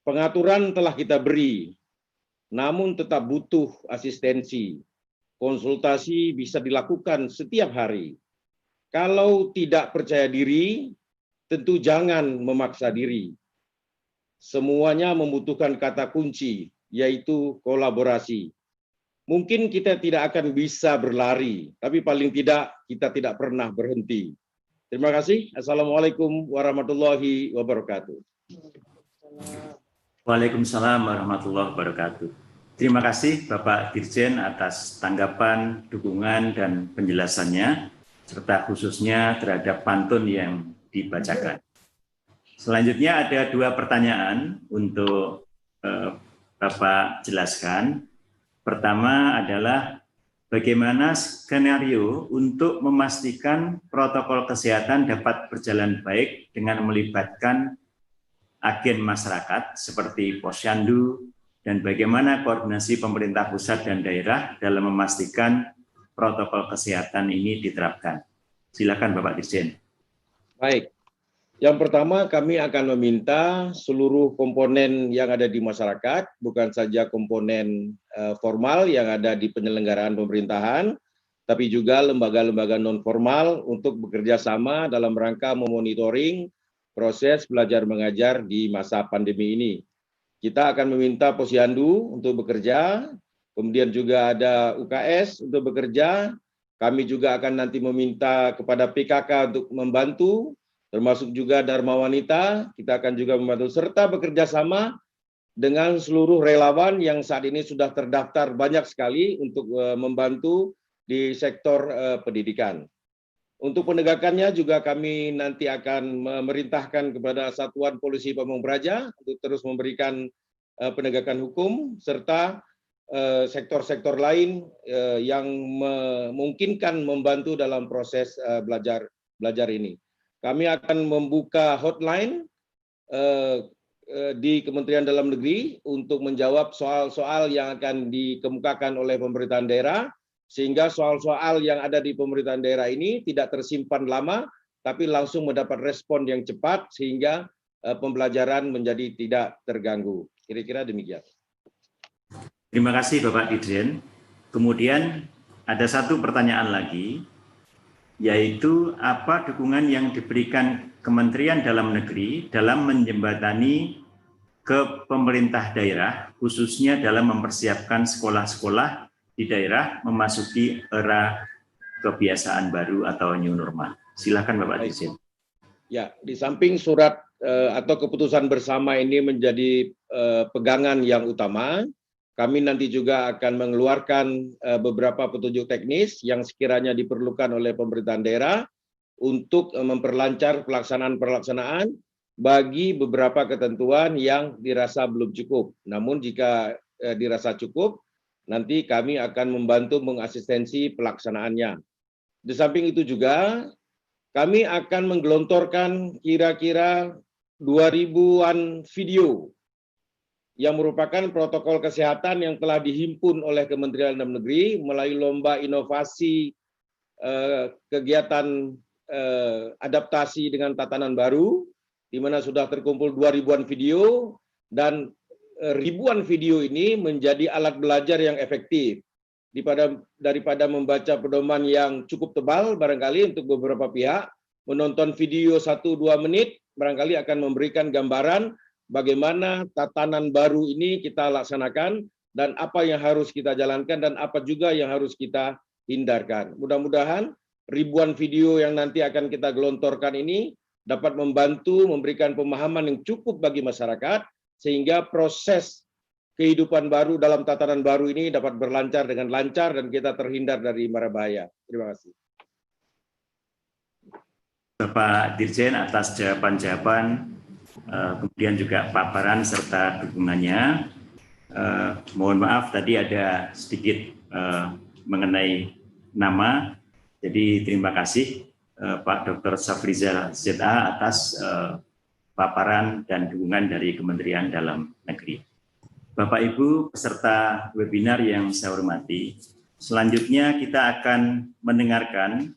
Pengaturan telah kita beri, namun tetap butuh asistensi. Konsultasi bisa dilakukan setiap hari. Kalau tidak percaya diri, tentu jangan memaksa diri. Semuanya membutuhkan kata kunci, yaitu kolaborasi. Mungkin kita tidak akan bisa berlari, tapi paling tidak kita tidak pernah berhenti. Terima kasih. Assalamualaikum warahmatullahi wabarakatuh.
Waalaikumsalam warahmatullahi wabarakatuh. Terima kasih Bapak Dirjen atas tanggapan, dukungan, dan penjelasannya, serta khususnya terhadap pantun yang dibacakan. Selanjutnya ada 2 pertanyaan untuk Bapak jelaskan. Pertama adalah bagaimana skenario untuk memastikan protokol kesehatan dapat berjalan baik dengan melibatkan agen masyarakat seperti Posyandu, dan bagaimana koordinasi pemerintah pusat dan daerah dalam memastikan protokol kesehatan ini diterapkan. Silakan Bapak Dirjen.
Baik. Yang pertama, kami akan meminta seluruh komponen yang ada di masyarakat, bukan saja komponen formal yang ada di penyelenggaraan pemerintahan, tapi juga lembaga-lembaga non-formal untuk bekerja sama dalam rangka memonitoring proses belajar mengajar di masa pandemi ini. Kita akan meminta Posyandu untuk bekerja, kemudian juga ada UKS untuk bekerja. Kami juga akan nanti meminta kepada PKK untuk membantu, termasuk juga Dharma Wanita. Kita akan juga membantu serta bekerja sama dengan seluruh relawan yang saat ini sudah terdaftar banyak sekali untuk membantu di sektor pendidikan. Untuk penegakannya juga kami nanti akan memerintahkan kepada Satuan Polisi Pamung Praja untuk terus memberikan penegakan hukum serta sektor-sektor lain yang memungkinkan membantu dalam proses belajar ini. Kami akan membuka hotline di Kementerian Dalam Negeri untuk menjawab soal-soal yang akan dikemukakan oleh pemerintahan daerah, sehingga soal-soal yang ada di pemerintahan daerah ini tidak tersimpan lama, tapi langsung mendapat respon yang cepat, sehingga pembelajaran menjadi tidak terganggu. Kira-kira demikian.
Terima kasih Bapak Dirjen. Kemudian ada 1 pertanyaan lagi, yaitu apa dukungan yang diberikan Kementerian Dalam Negeri dalam menjembatani ke pemerintah daerah, khususnya dalam mempersiapkan sekolah-sekolah di daerah memasuki era kebiasaan baru atau new normal. Silakan Bapak Dirjen.
Ya, di samping surat atau keputusan bersama ini menjadi pegangan yang utama, kami nanti juga akan mengeluarkan beberapa petunjuk teknis yang sekiranya diperlukan oleh pemerintahan daerah untuk memperlancar pelaksanaan bagi beberapa ketentuan yang dirasa belum cukup. Namun jika dirasa cukup, nanti kami akan membantu mengasistensi pelaksanaannya. Di samping itu juga, kami akan menggelontorkan kira-kira 2.000-an video yang merupakan protokol kesehatan yang telah dihimpun oleh Kementerian Dalam Negeri melalui lomba inovasi kegiatan adaptasi dengan tatanan baru, di mana sudah terkumpul 2.000-an video, dan ribuan video ini menjadi alat belajar yang efektif daripada membaca pedoman yang cukup tebal barangkali untuk beberapa pihak. Menonton video 1-2 menit barangkali akan memberikan gambaran bagaimana tatanan baru ini kita laksanakan dan apa yang harus kita jalankan dan apa juga yang harus kita hindarkan. Mudah-mudahan ribuan video yang nanti akan kita gelontorkan ini dapat membantu memberikan pemahaman yang cukup bagi masyarakat, sehingga proses kehidupan baru dalam tatanan baru ini dapat berlancar dengan lancar dan kita terhindar dari mara bahaya. Terima kasih.
Bapak Dirjen atas jawaban-jawaban, kemudian juga paparan serta dukungannya. Mohon maaf tadi ada sedikit mengenai nama, jadi terima kasih Pak Dr. Safrizal ZA atas paparan dan dukungan dari Kementerian Dalam Negeri. Bapak Ibu peserta webinar yang saya hormati, selanjutnya kita akan mendengarkan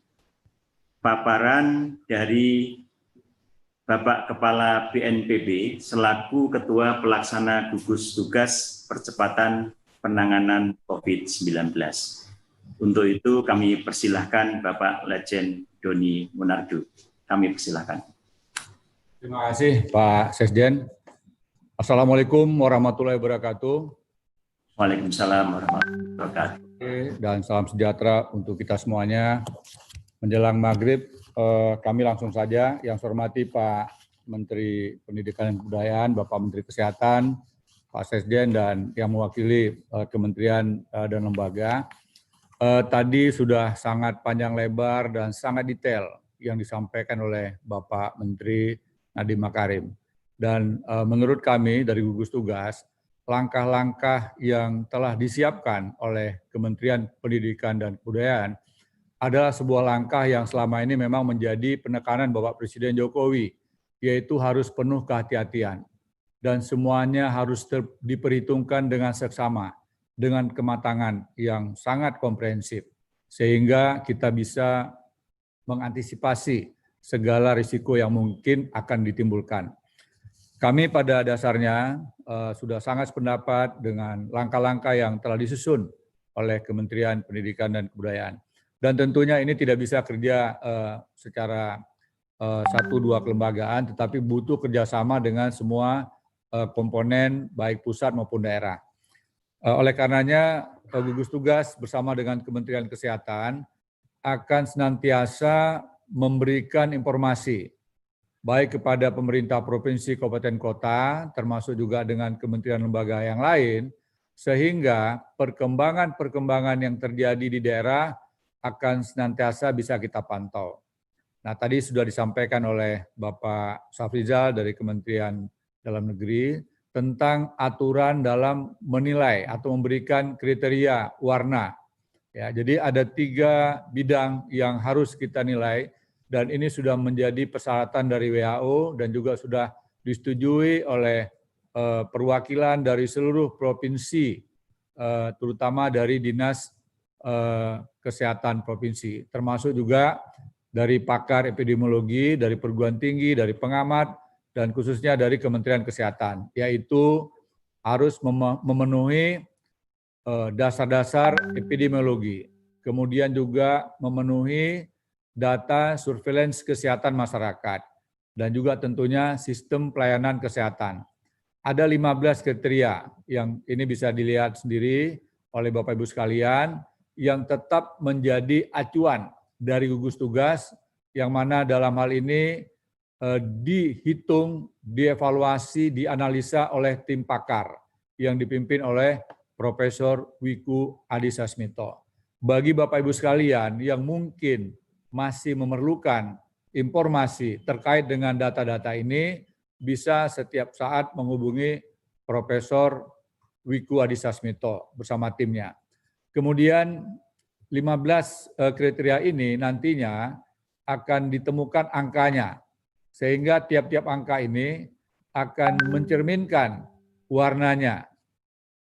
paparan dari Bapak Kepala BNPB selaku Ketua Pelaksana Gugus Tugas Percepatan Penanganan COVID-19. Untuk itu kami persilahkan Bapak Lejen Doni Monardo. Kami persilahkan.
Terima kasih Pak Sesjen. Assalamualaikum warahmatullahi wabarakatuh.
Waalaikumsalam warahmatullahi wabarakatuh.
Dan salam sejahtera untuk kita semuanya. Menjelang maghrib, kami langsung saja yang saya hormati Pak Menteri Pendidikan dan Kebudayaan, Bapak Menteri Kesehatan, Pak Sekjen dan yang mewakili kementerian dan lembaga. Tadi sudah sangat panjang lebar dan sangat detail yang disampaikan oleh Bapak Menteri Nadiem Makarim. Dan menurut kami dari gugus tugas, langkah-langkah yang telah disiapkan oleh Kementerian Pendidikan dan Kebudayaan adalah sebuah langkah yang selama ini memang menjadi penekanan Bapak Presiden Jokowi, yaitu harus penuh kehati-hatian. Dan semuanya harus diperhitungkan dengan seksama, dengan kematangan yang sangat komprehensif, sehingga kita bisa mengantisipasi segala risiko yang mungkin akan ditimbulkan. Kami pada dasarnya sudah sangat sependapat dengan langkah-langkah yang telah disusun oleh Kementerian Pendidikan dan Kebudayaan. Dan tentunya ini tidak bisa kerja secara satu dua kelembagaan, tetapi butuh kerjasama dengan semua komponen baik pusat maupun daerah. Oleh karenanya, gugus tugas bersama dengan Kementerian Kesehatan akan senantiasa memberikan informasi baik kepada pemerintah provinsi, kabupaten, kota, termasuk juga dengan kementerian lembaga yang lain, sehingga perkembangan-perkembangan yang terjadi di daerah akan senantiasa bisa kita pantau. Nah, tadi sudah disampaikan oleh Bapak Safrizal dari Kementerian Dalam Negeri tentang aturan dalam menilai atau memberikan kriteria warna. Ya, jadi ada 3 bidang yang harus kita nilai, dan ini sudah menjadi persyaratan dari WHO dan juga sudah disetujui oleh perwakilan dari seluruh provinsi, terutama dari Dinas Kesehatan Provinsi, termasuk juga dari pakar epidemiologi, dari perguruan tinggi, dari pengamat, dan khususnya dari Kementerian Kesehatan, yaitu harus memenuhi dasar-dasar epidemiologi, kemudian juga memenuhi data surveillance kesehatan masyarakat, dan juga tentunya sistem pelayanan kesehatan. Ada 15 kriteria yang ini bisa dilihat sendiri oleh Bapak Ibu sekalian, yang tetap menjadi acuan dari gugus tugas, yang mana dalam hal ini dihitung, dievaluasi, dianalisa oleh tim pakar yang dipimpin oleh Profesor Wiku Adhisa Smito. Bagi Bapak Ibu sekalian yang mungkin masih memerlukan informasi terkait dengan data-data ini, bisa setiap saat menghubungi Profesor Wiku Adhisa Smito bersama timnya. Kemudian 15 kriteria ini nantinya akan ditemukan angkanya, sehingga tiap-tiap angka ini akan mencerminkan warnanya.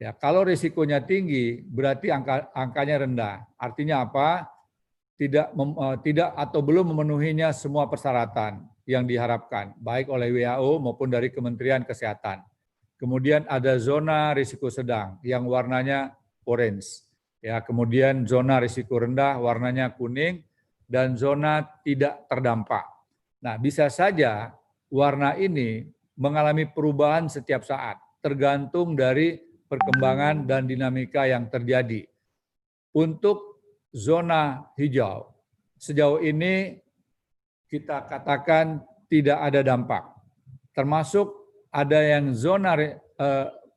Ya, kalau risikonya tinggi, berarti angkanya rendah. Artinya apa? Tidak atau belum memenuhinya semua persyaratan yang diharapkan, baik oleh WHO maupun dari Kementerian Kesehatan. Kemudian ada zona risiko sedang yang warnanya orange. Ya, kemudian zona risiko rendah warnanya kuning, dan zona tidak terdampak. Nah, bisa saja warna ini mengalami perubahan setiap saat, tergantung dari perkembangan dan dinamika yang terjadi. Untuk zona hijau, sejauh ini kita katakan tidak ada dampak. Termasuk ada yang zona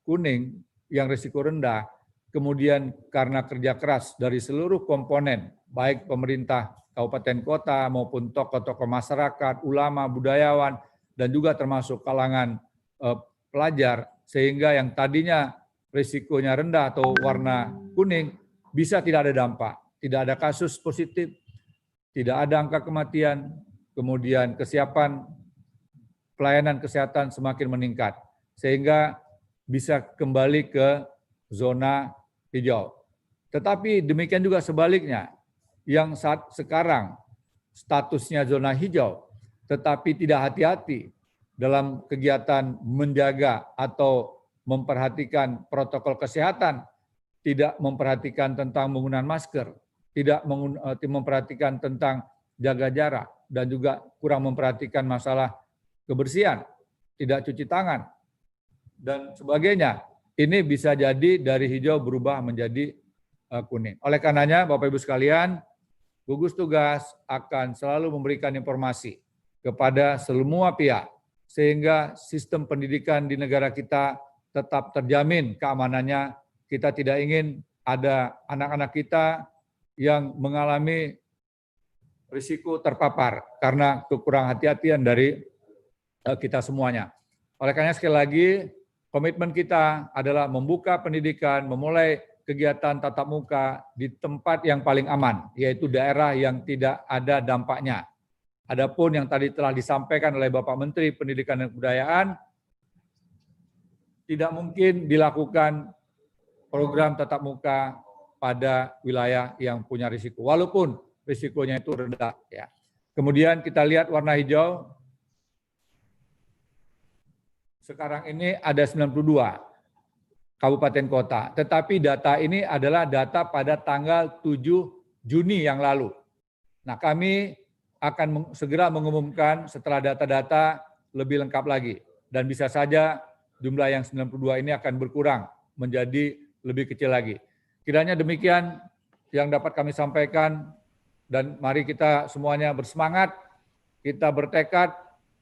kuning yang risiko rendah, kemudian karena kerja keras dari seluruh komponen, baik pemerintah kabupaten kota maupun tokoh-tokoh masyarakat, ulama, budayawan, dan juga termasuk kalangan pelajar, sehingga yang tadinya risikonya rendah atau warna kuning bisa tidak ada dampak. Tidak ada kasus positif, tidak ada angka kematian, kemudian kesiapan pelayanan kesehatan semakin meningkat, sehingga bisa kembali ke zona hijau. Tetapi demikian juga sebaliknya, yang saat sekarang statusnya zona hijau, tetapi tidak hati-hati dalam kegiatan menjaga atau memperhatikan protokol kesehatan, tidak memperhatikan tentang menggunakan masker, tidak memperhatikan tentang jaga jarak, dan juga kurang memperhatikan masalah kebersihan, tidak cuci tangan, dan sebagainya. Ini bisa jadi dari hijau berubah menjadi kuning. Oleh karenanya, Bapak Ibu sekalian, gugus tugas akan selalu memberikan informasi kepada semua pihak, sehingga sistem pendidikan di negara kita tetap terjamin keamanannya. Kita tidak ingin ada anak-anak kita yang mengalami risiko terpapar karena kekurang hati-hatian dari kita semuanya. Oleh karena sekali lagi, komitmen kita adalah membuka pendidikan, memulai kegiatan tatap muka di tempat yang paling aman, yaitu daerah yang tidak ada dampaknya. Adapun yang tadi telah disampaikan oleh Bapak Menteri Pendidikan dan Kebudayaan, tidak mungkin dilakukan program tatap muka pada wilayah yang punya risiko, walaupun risikonya itu rendah. Ya. Kemudian kita lihat warna hijau, sekarang ini ada 92 kabupaten kota, tetapi data ini adalah data pada tanggal 7 Juni yang lalu. Nah, kami akan segera mengumumkan setelah data-data lebih lengkap lagi. Dan bisa saja jumlah yang 92 ini akan berkurang menjadi lebih kecil lagi. Kiranya demikian yang dapat kami sampaikan, dan mari kita semuanya bersemangat, kita bertekad,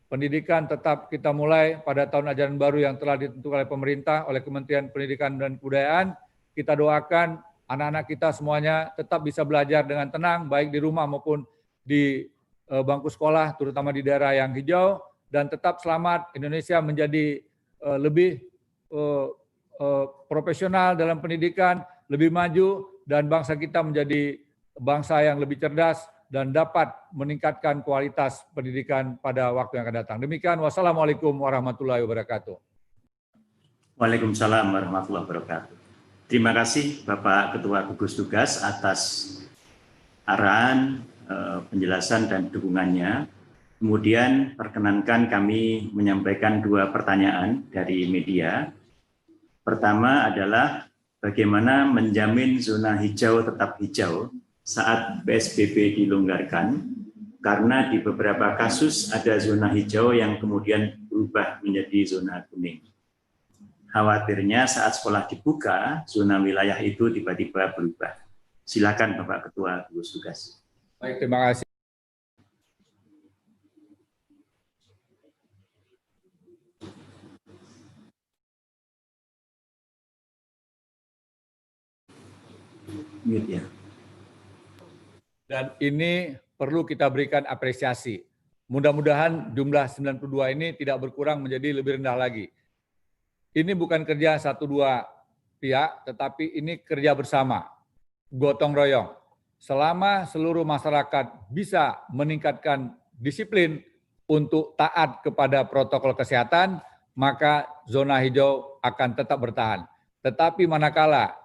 pendidikan tetap kita mulai pada tahun ajaran baru yang telah ditentukan oleh pemerintah, oleh Kementerian Pendidikan dan Kebudayaan. Kita doakan anak-anak kita semuanya tetap bisa belajar dengan tenang, baik di rumah maupun di bangku sekolah, terutama di daerah yang hijau, dan tetap selamat. Indonesia menjadi lebih profesional dalam pendidikan, lebih maju, dan bangsa kita menjadi bangsa yang lebih cerdas dan dapat meningkatkan kualitas pendidikan pada waktu yang akan datang. Demikian, wassalamualaikum warahmatullahi wabarakatuh.
Waalaikumsalam warahmatullahi wabarakatuh. Terima kasih Bapak Ketua Gugus Tugas atas arahan, penjelasan dan dukungannya. Kemudian perkenankan kami menyampaikan 2 pertanyaan dari media. Pertama adalah bagaimana menjamin zona hijau tetap hijau saat PSBB dilonggarkan, karena di beberapa kasus ada zona hijau yang kemudian berubah menjadi zona kuning. Khawatirnya saat sekolah dibuka, zona wilayah itu tiba-tiba berubah. Silakan Bapak Ketua Gugus Tugas.
Baik, terima kasih.
Mute ya.
Dan ini perlu kita berikan apresiasi. Mudah-mudahan jumlah 92 ini tidak berkurang menjadi lebih rendah lagi. Ini bukan kerja 1-2 pihak, tetapi ini kerja bersama, gotong royong. Selama seluruh masyarakat bisa meningkatkan disiplin untuk taat kepada protokol kesehatan, maka zona hijau akan tetap bertahan. Tetapi manakala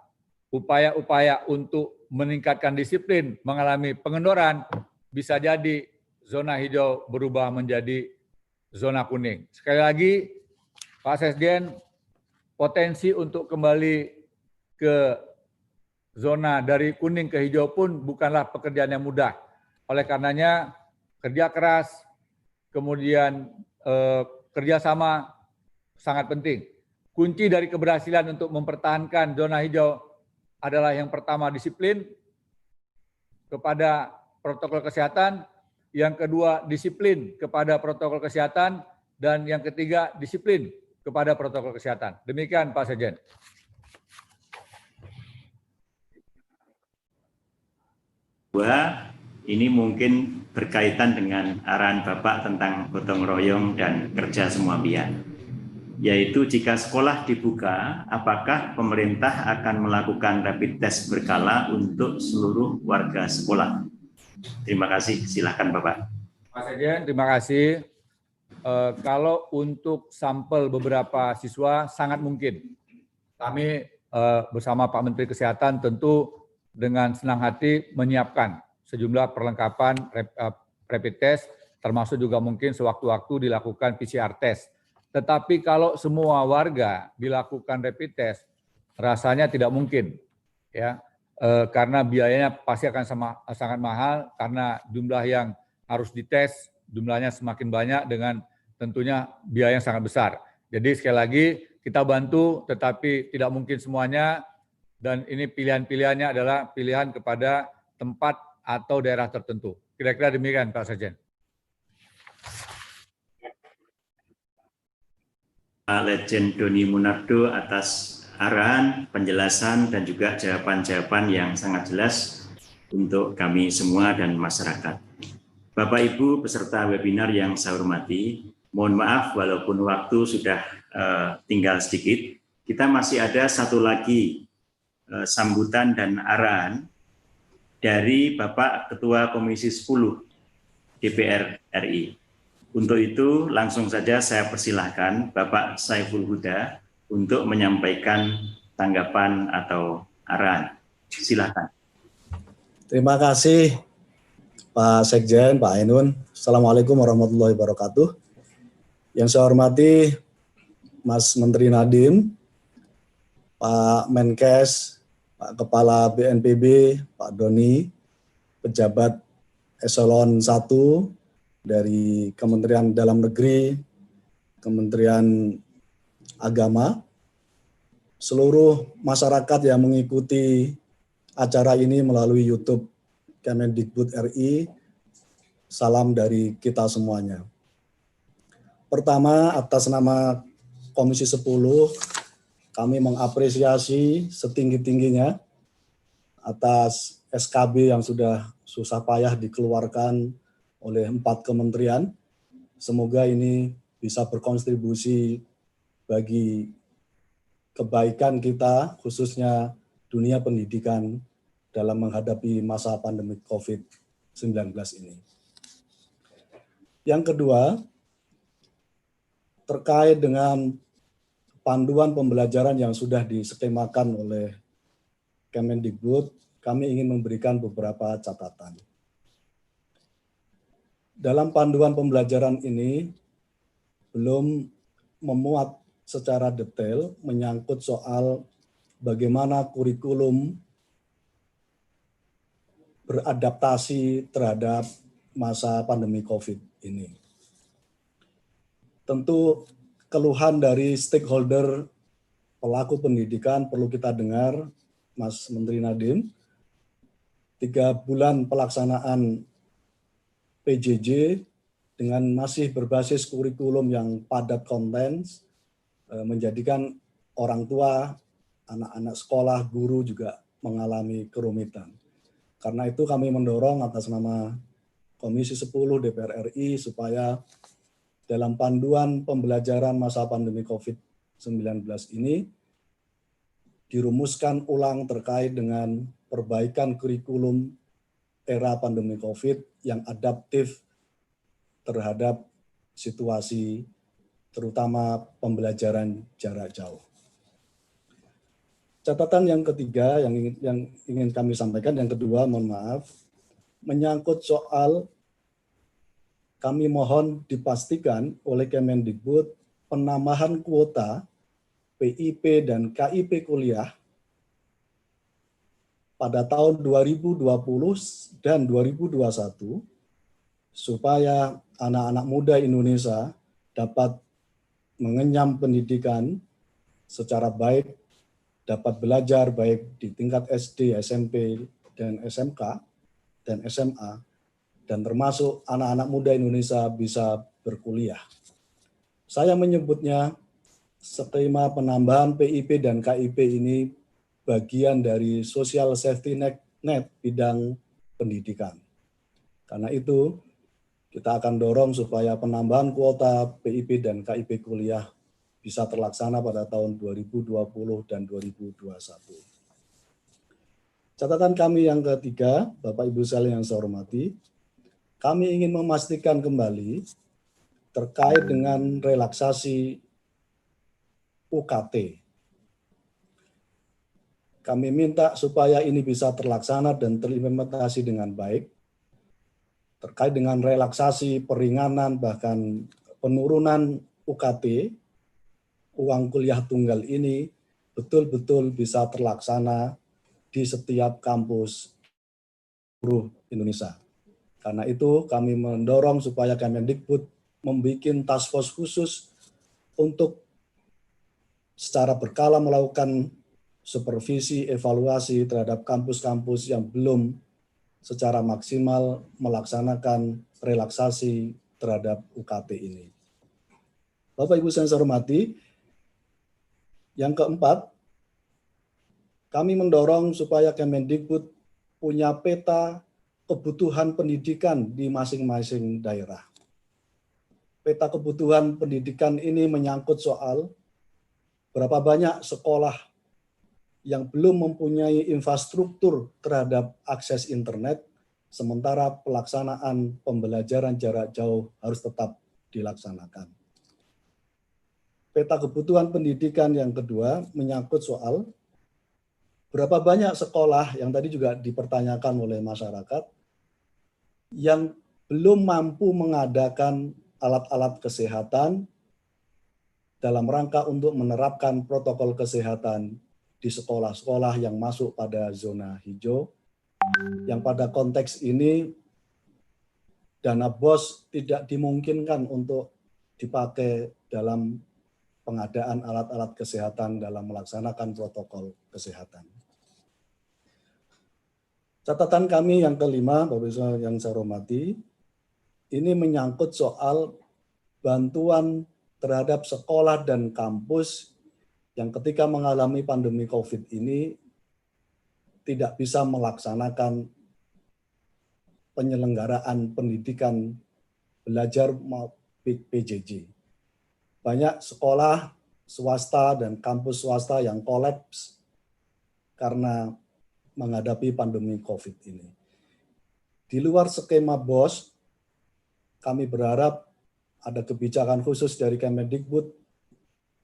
upaya-upaya untuk meningkatkan disiplin mengalami pengendoran, bisa jadi zona hijau berubah menjadi zona kuning. Sekali lagi, Pak Sesgen, potensi untuk kembali ke zona dari kuning ke hijau pun bukanlah pekerjaan yang mudah. Oleh karenanya, kerja keras, kemudian kerjasama sangat penting. Kunci dari keberhasilan untuk mempertahankan zona hijau adalah yang pertama disiplin kepada protokol kesehatan, yang kedua disiplin kepada protokol kesehatan, dan yang ketiga disiplin kepada protokol kesehatan. Demikian Pak Sekjen.
Ini mungkin berkaitan dengan arahan Bapak tentang gotong royong dan kerja semua pihak. Yaitu jika sekolah dibuka, apakah pemerintah akan melakukan rapid test berkala untuk seluruh warga sekolah? Terima kasih, silakan Bapak.
Pak Sekjen, terima kasih. Kalau untuk sampel beberapa siswa sangat mungkin. Kami bersama Pak Menteri Kesehatan tentu dengan senang hati menyiapkan sejumlah perlengkapan rapid test, termasuk juga mungkin sewaktu-waktu dilakukan PCR test. Tetapi kalau semua warga dilakukan rapid test, rasanya tidak mungkin, ya, karena biayanya pasti akan sangat mahal, karena jumlah yang harus dites jumlahnya semakin banyak dengan tentunya biaya yang sangat besar. Jadi sekali lagi kita bantu, tetapi tidak mungkin semuanya, dan ini pilihan-pilihannya adalah pilihan kepada tempat atau daerah tertentu. Kira-kira demikian Pak Sekjen.
Pak Lejen Doni Munardo atas arahan, penjelasan, dan juga jawaban-jawaban yang sangat jelas untuk kami semua dan masyarakat. Bapak Ibu peserta webinar yang saya hormati, mohon maaf walaupun waktu sudah tinggal sedikit, kita masih ada satu lagi sambutan dan arahan dari Bapak Ketua Komisi 10 DPR RI. Untuk itu langsung saja saya persilahkan Bapak Saiful Huda untuk menyampaikan tanggapan atau arahan. Silakan.
Terima kasih Pak Sekjen, Pak Ainun. Assalamualaikum warahmatullahi wabarakatuh. Yang saya hormati Mas Menteri Nadiem, Pak Menkes, Pak Kepala BNPB, Pak Doni, pejabat Eselon 1 dari Kementerian Dalam Negeri, Kementerian Agama, seluruh masyarakat yang mengikuti acara ini melalui YouTube Kemendikbud RI, salam dari kita semuanya. Pertama, atas nama Komisi 10, kami mengapresiasi setinggi-tingginya atas SKB yang sudah susah payah dikeluarkan oleh 4 kementerian. Semoga ini bisa berkontribusi bagi kebaikan kita, khususnya dunia pendidikan dalam menghadapi masa pandemi COVID-19 ini. Yang kedua, terkait dengan panduan pembelajaran yang sudah diskemakan oleh Kemendikbud, kami ingin memberikan beberapa catatan. Dalam panduan pembelajaran ini belum memuat secara detail menyangkut soal bagaimana kurikulum beradaptasi terhadap masa pandemi COVID ini. Tentu keluhan dari stakeholder pelaku pendidikan perlu kita dengar, Mas Menteri Nadiem. 3 bulan pelaksanaan PJJ dengan masih berbasis kurikulum yang padat konten, menjadikan orang tua, anak-anak sekolah, guru juga mengalami kerumitan. Karena itu kami mendorong atas nama Komisi 10 DPR RI supaya dalam panduan pembelajaran masa pandemi COVID-19 ini dirumuskan ulang terkait dengan perbaikan kurikulum era pandemi COVID yang adaptif terhadap situasi terutama pembelajaran jarak jauh. Catatan yang ketiga yang ingin kami sampaikan, yang kedua, mohon maaf, menyangkut soal kami mohon dipastikan oleh Kemendikbud penambahan kuota PIP dan KIP kuliah pada tahun 2020 dan 2021 supaya anak-anak muda Indonesia dapat mengenyam pendidikan secara baik, dapat belajar baik di tingkat SD, SMP, dan SMK, dan SMA, dan termasuk anak-anak muda Indonesia bisa berkuliah. Saya menyebutnya skema penambahan PIP dan KIP ini bagian dari social safety net bidang pendidikan. Karena itu, kita akan dorong supaya penambahan kuota PIP dan KIP kuliah bisa terlaksana pada tahun 2020 dan 2021. Catatan kami yang ketiga, Bapak Ibu sekalian yang saya hormati, kami ingin memastikan kembali terkait dengan relaksasi UKT. Kami minta supaya ini bisa terlaksana dan terimplementasi dengan baik, terkait dengan relaksasi, peringanan, bahkan penurunan UKT, uang kuliah tunggal ini betul-betul bisa terlaksana di setiap kampus seluruh Indonesia. Karena itu kami mendorong supaya Kemendikbud membuat task force khusus untuk secara berkala melakukan supervisi, evaluasi terhadap kampus-kampus yang belum secara maksimal melaksanakan relaksasi terhadap UKT ini. Bapak Ibu yang saya hormati, Yang keempat, kami mendorong supaya Kemendikbud punya peta kebutuhan pendidikan di masing-masing daerah. Peta kebutuhan pendidikan ini menyangkut soal berapa banyak sekolah yang belum mempunyai infrastruktur terhadap akses internet, sementara pelaksanaan pembelajaran jarak jauh harus tetap dilaksanakan. Peta kebutuhan pendidikan yang kedua menyangkut soal berapa banyak sekolah yang tadi juga dipertanyakan oleh masyarakat yang belum mampu mengadakan alat-alat kesehatan dalam rangka untuk menerapkan protokol kesehatan di sekolah-sekolah yang masuk pada zona hijau, yang pada konteks ini dana BOS tidak dimungkinkan untuk dipakai dalam pengadaan alat-alat kesehatan dalam melaksanakan protokol kesehatan. Catatan kami yang kelima, Bapak Ibu yang saya hormati, ini menyangkut soal bantuan terhadap sekolah dan kampus yang ketika mengalami pandemi COVID ini tidak bisa melaksanakan penyelenggaraan pendidikan belajar PJJ. Banyak sekolah swasta dan kampus swasta yang kolaps karena menghadapi pandemi COVID ini. Di luar skema BOS, kami berharap ada kebijakan khusus dari Kemendikbud,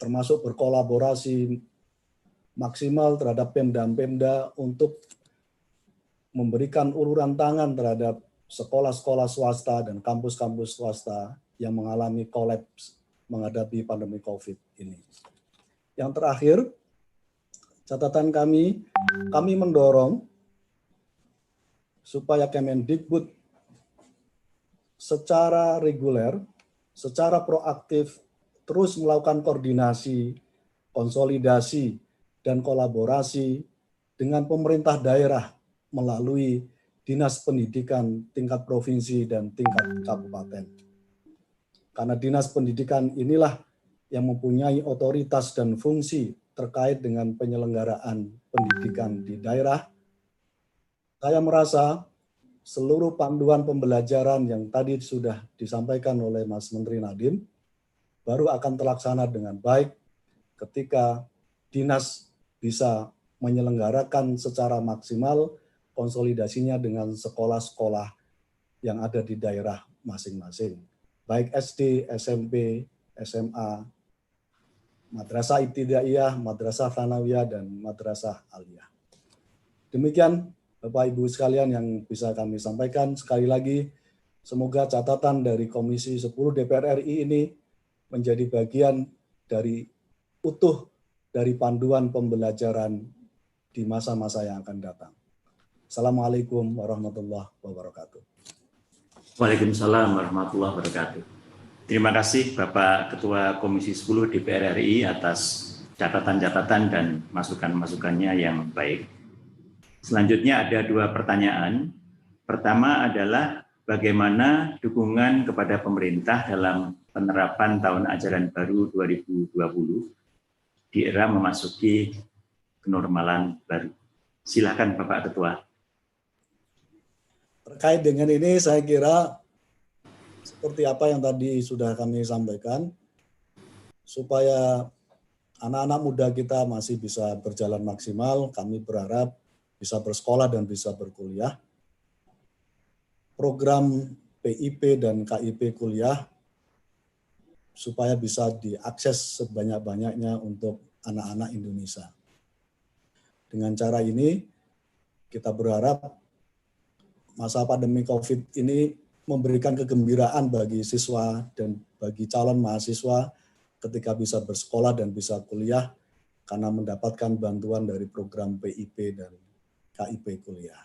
termasuk berkolaborasi maksimal terhadap Pemda-Pemda untuk memberikan uluran tangan terhadap sekolah-sekolah swasta dan kampus-kampus swasta yang mengalami kolaps menghadapi pandemi COVID ini. Yang terakhir, catatan kami mendorong supaya Kemendikbud secara reguler, secara proaktif, terus melakukan koordinasi, konsolidasi, dan kolaborasi dengan pemerintah daerah melalui Dinas Pendidikan tingkat provinsi dan tingkat kabupaten. Karena Dinas Pendidikan inilah yang mempunyai otoritas dan fungsi terkait dengan penyelenggaraan pendidikan di daerah. Saya merasa seluruh panduan pembelajaran yang tadi sudah disampaikan oleh Mas Menteri Nadiem baru akan terlaksana dengan baik ketika dinas bisa menyelenggarakan secara maksimal konsolidasinya dengan sekolah-sekolah yang ada di daerah masing-masing, baik SD, SMP, SMA, Madrasah Ibtidaiyah, Madrasah Tsanawiyah, dan Madrasah Aliyah. Demikian Bapak Ibu sekalian yang bisa kami sampaikan. Sekali lagi, semoga catatan dari Komisi 10 DPR RI ini menjadi bagian dari utuh dari panduan pembelajaran di masa-masa yang akan datang. Assalamualaikum warahmatullahi wabarakatuh.
Waalaikumsalam warahmatullahi wabarakatuh. Terima kasih Bapak Ketua Komisi 10 DPR RI atas catatan-catatan dan masukan-masukannya yang baik. Selanjutnya ada 2 pertanyaan. Pertama adalah bagaimana dukungan kepada pemerintah dalam penerapan tahun ajaran baru 2020 di era memasuki kenormalan baru. Silakan Bapak Ketua.
Terkait dengan ini saya kira seperti apa yang tadi sudah kami sampaikan, supaya anak-anak muda kita masih bisa berjalan maksimal, kami berharap bisa bersekolah dan bisa berkuliah. Program PIP dan KIP kuliah supaya bisa diakses sebanyak-banyaknya untuk anak-anak Indonesia. Dengan cara ini, kita berharap masa pandemi COVID ini memberikan kegembiraan bagi siswa dan bagi calon mahasiswa ketika bisa bersekolah dan bisa kuliah karena mendapatkan bantuan dari program PIP dan KIP kuliah.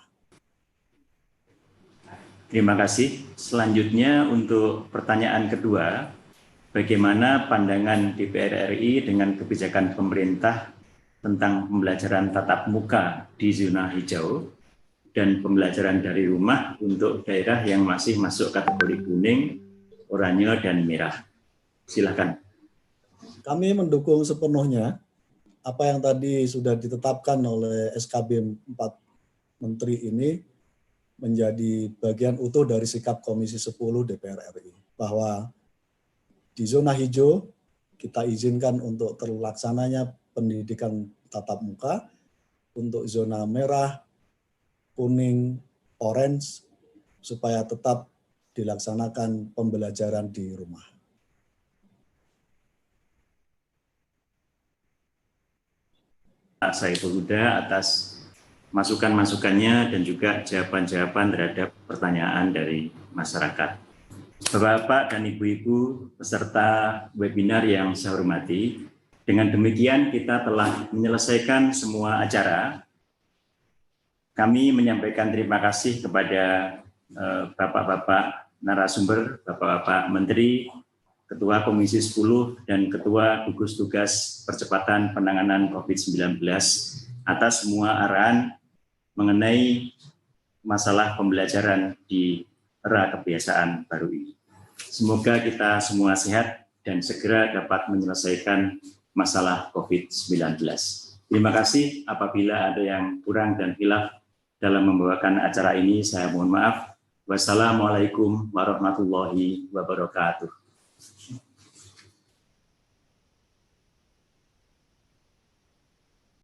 Terima kasih. Selanjutnya untuk pertanyaan kedua, bagaimana pandangan DPR RI dengan kebijakan pemerintah tentang pembelajaran tatap muka di zona hijau dan pembelajaran dari rumah untuk daerah yang masih masuk kategori kuning, oranye, dan merah. Silakan.
Kami mendukung sepenuhnya apa yang tadi sudah ditetapkan oleh SKB 4 Menteri ini menjadi bagian utuh dari sikap Komisi 10 DPR RI. Bahwa di zona hijau kita izinkan untuk terlaksananya pendidikan tatap muka, untuk zona merah, kuning, orange, supaya tetap dilaksanakan pembelajaran di rumah.
Pak Saiful Huda atas masukan-masukannya dan juga jawaban-jawaban terhadap pertanyaan dari masyarakat. Bapak-bapak dan ibu-ibu peserta webinar yang saya hormati, dengan demikian kita telah menyelesaikan semua acara. Kami menyampaikan terima kasih kepada bapak-bapak narasumber, bapak-bapak menteri, Ketua Komisi 10 dan Ketua Gugus Tugas Percepatan Penanganan COVID-19 atas semua arahan mengenai masalah pembelajaran di era kebiasaan baru ini. Semoga kita semua sehat dan segera dapat menyelesaikan masalah COVID-19. Terima kasih. Apabila ada yang kurang dan hilaf dalam membawakan acara ini, saya mohon maaf. Wassalamualaikum warahmatullahi wabarakatuh.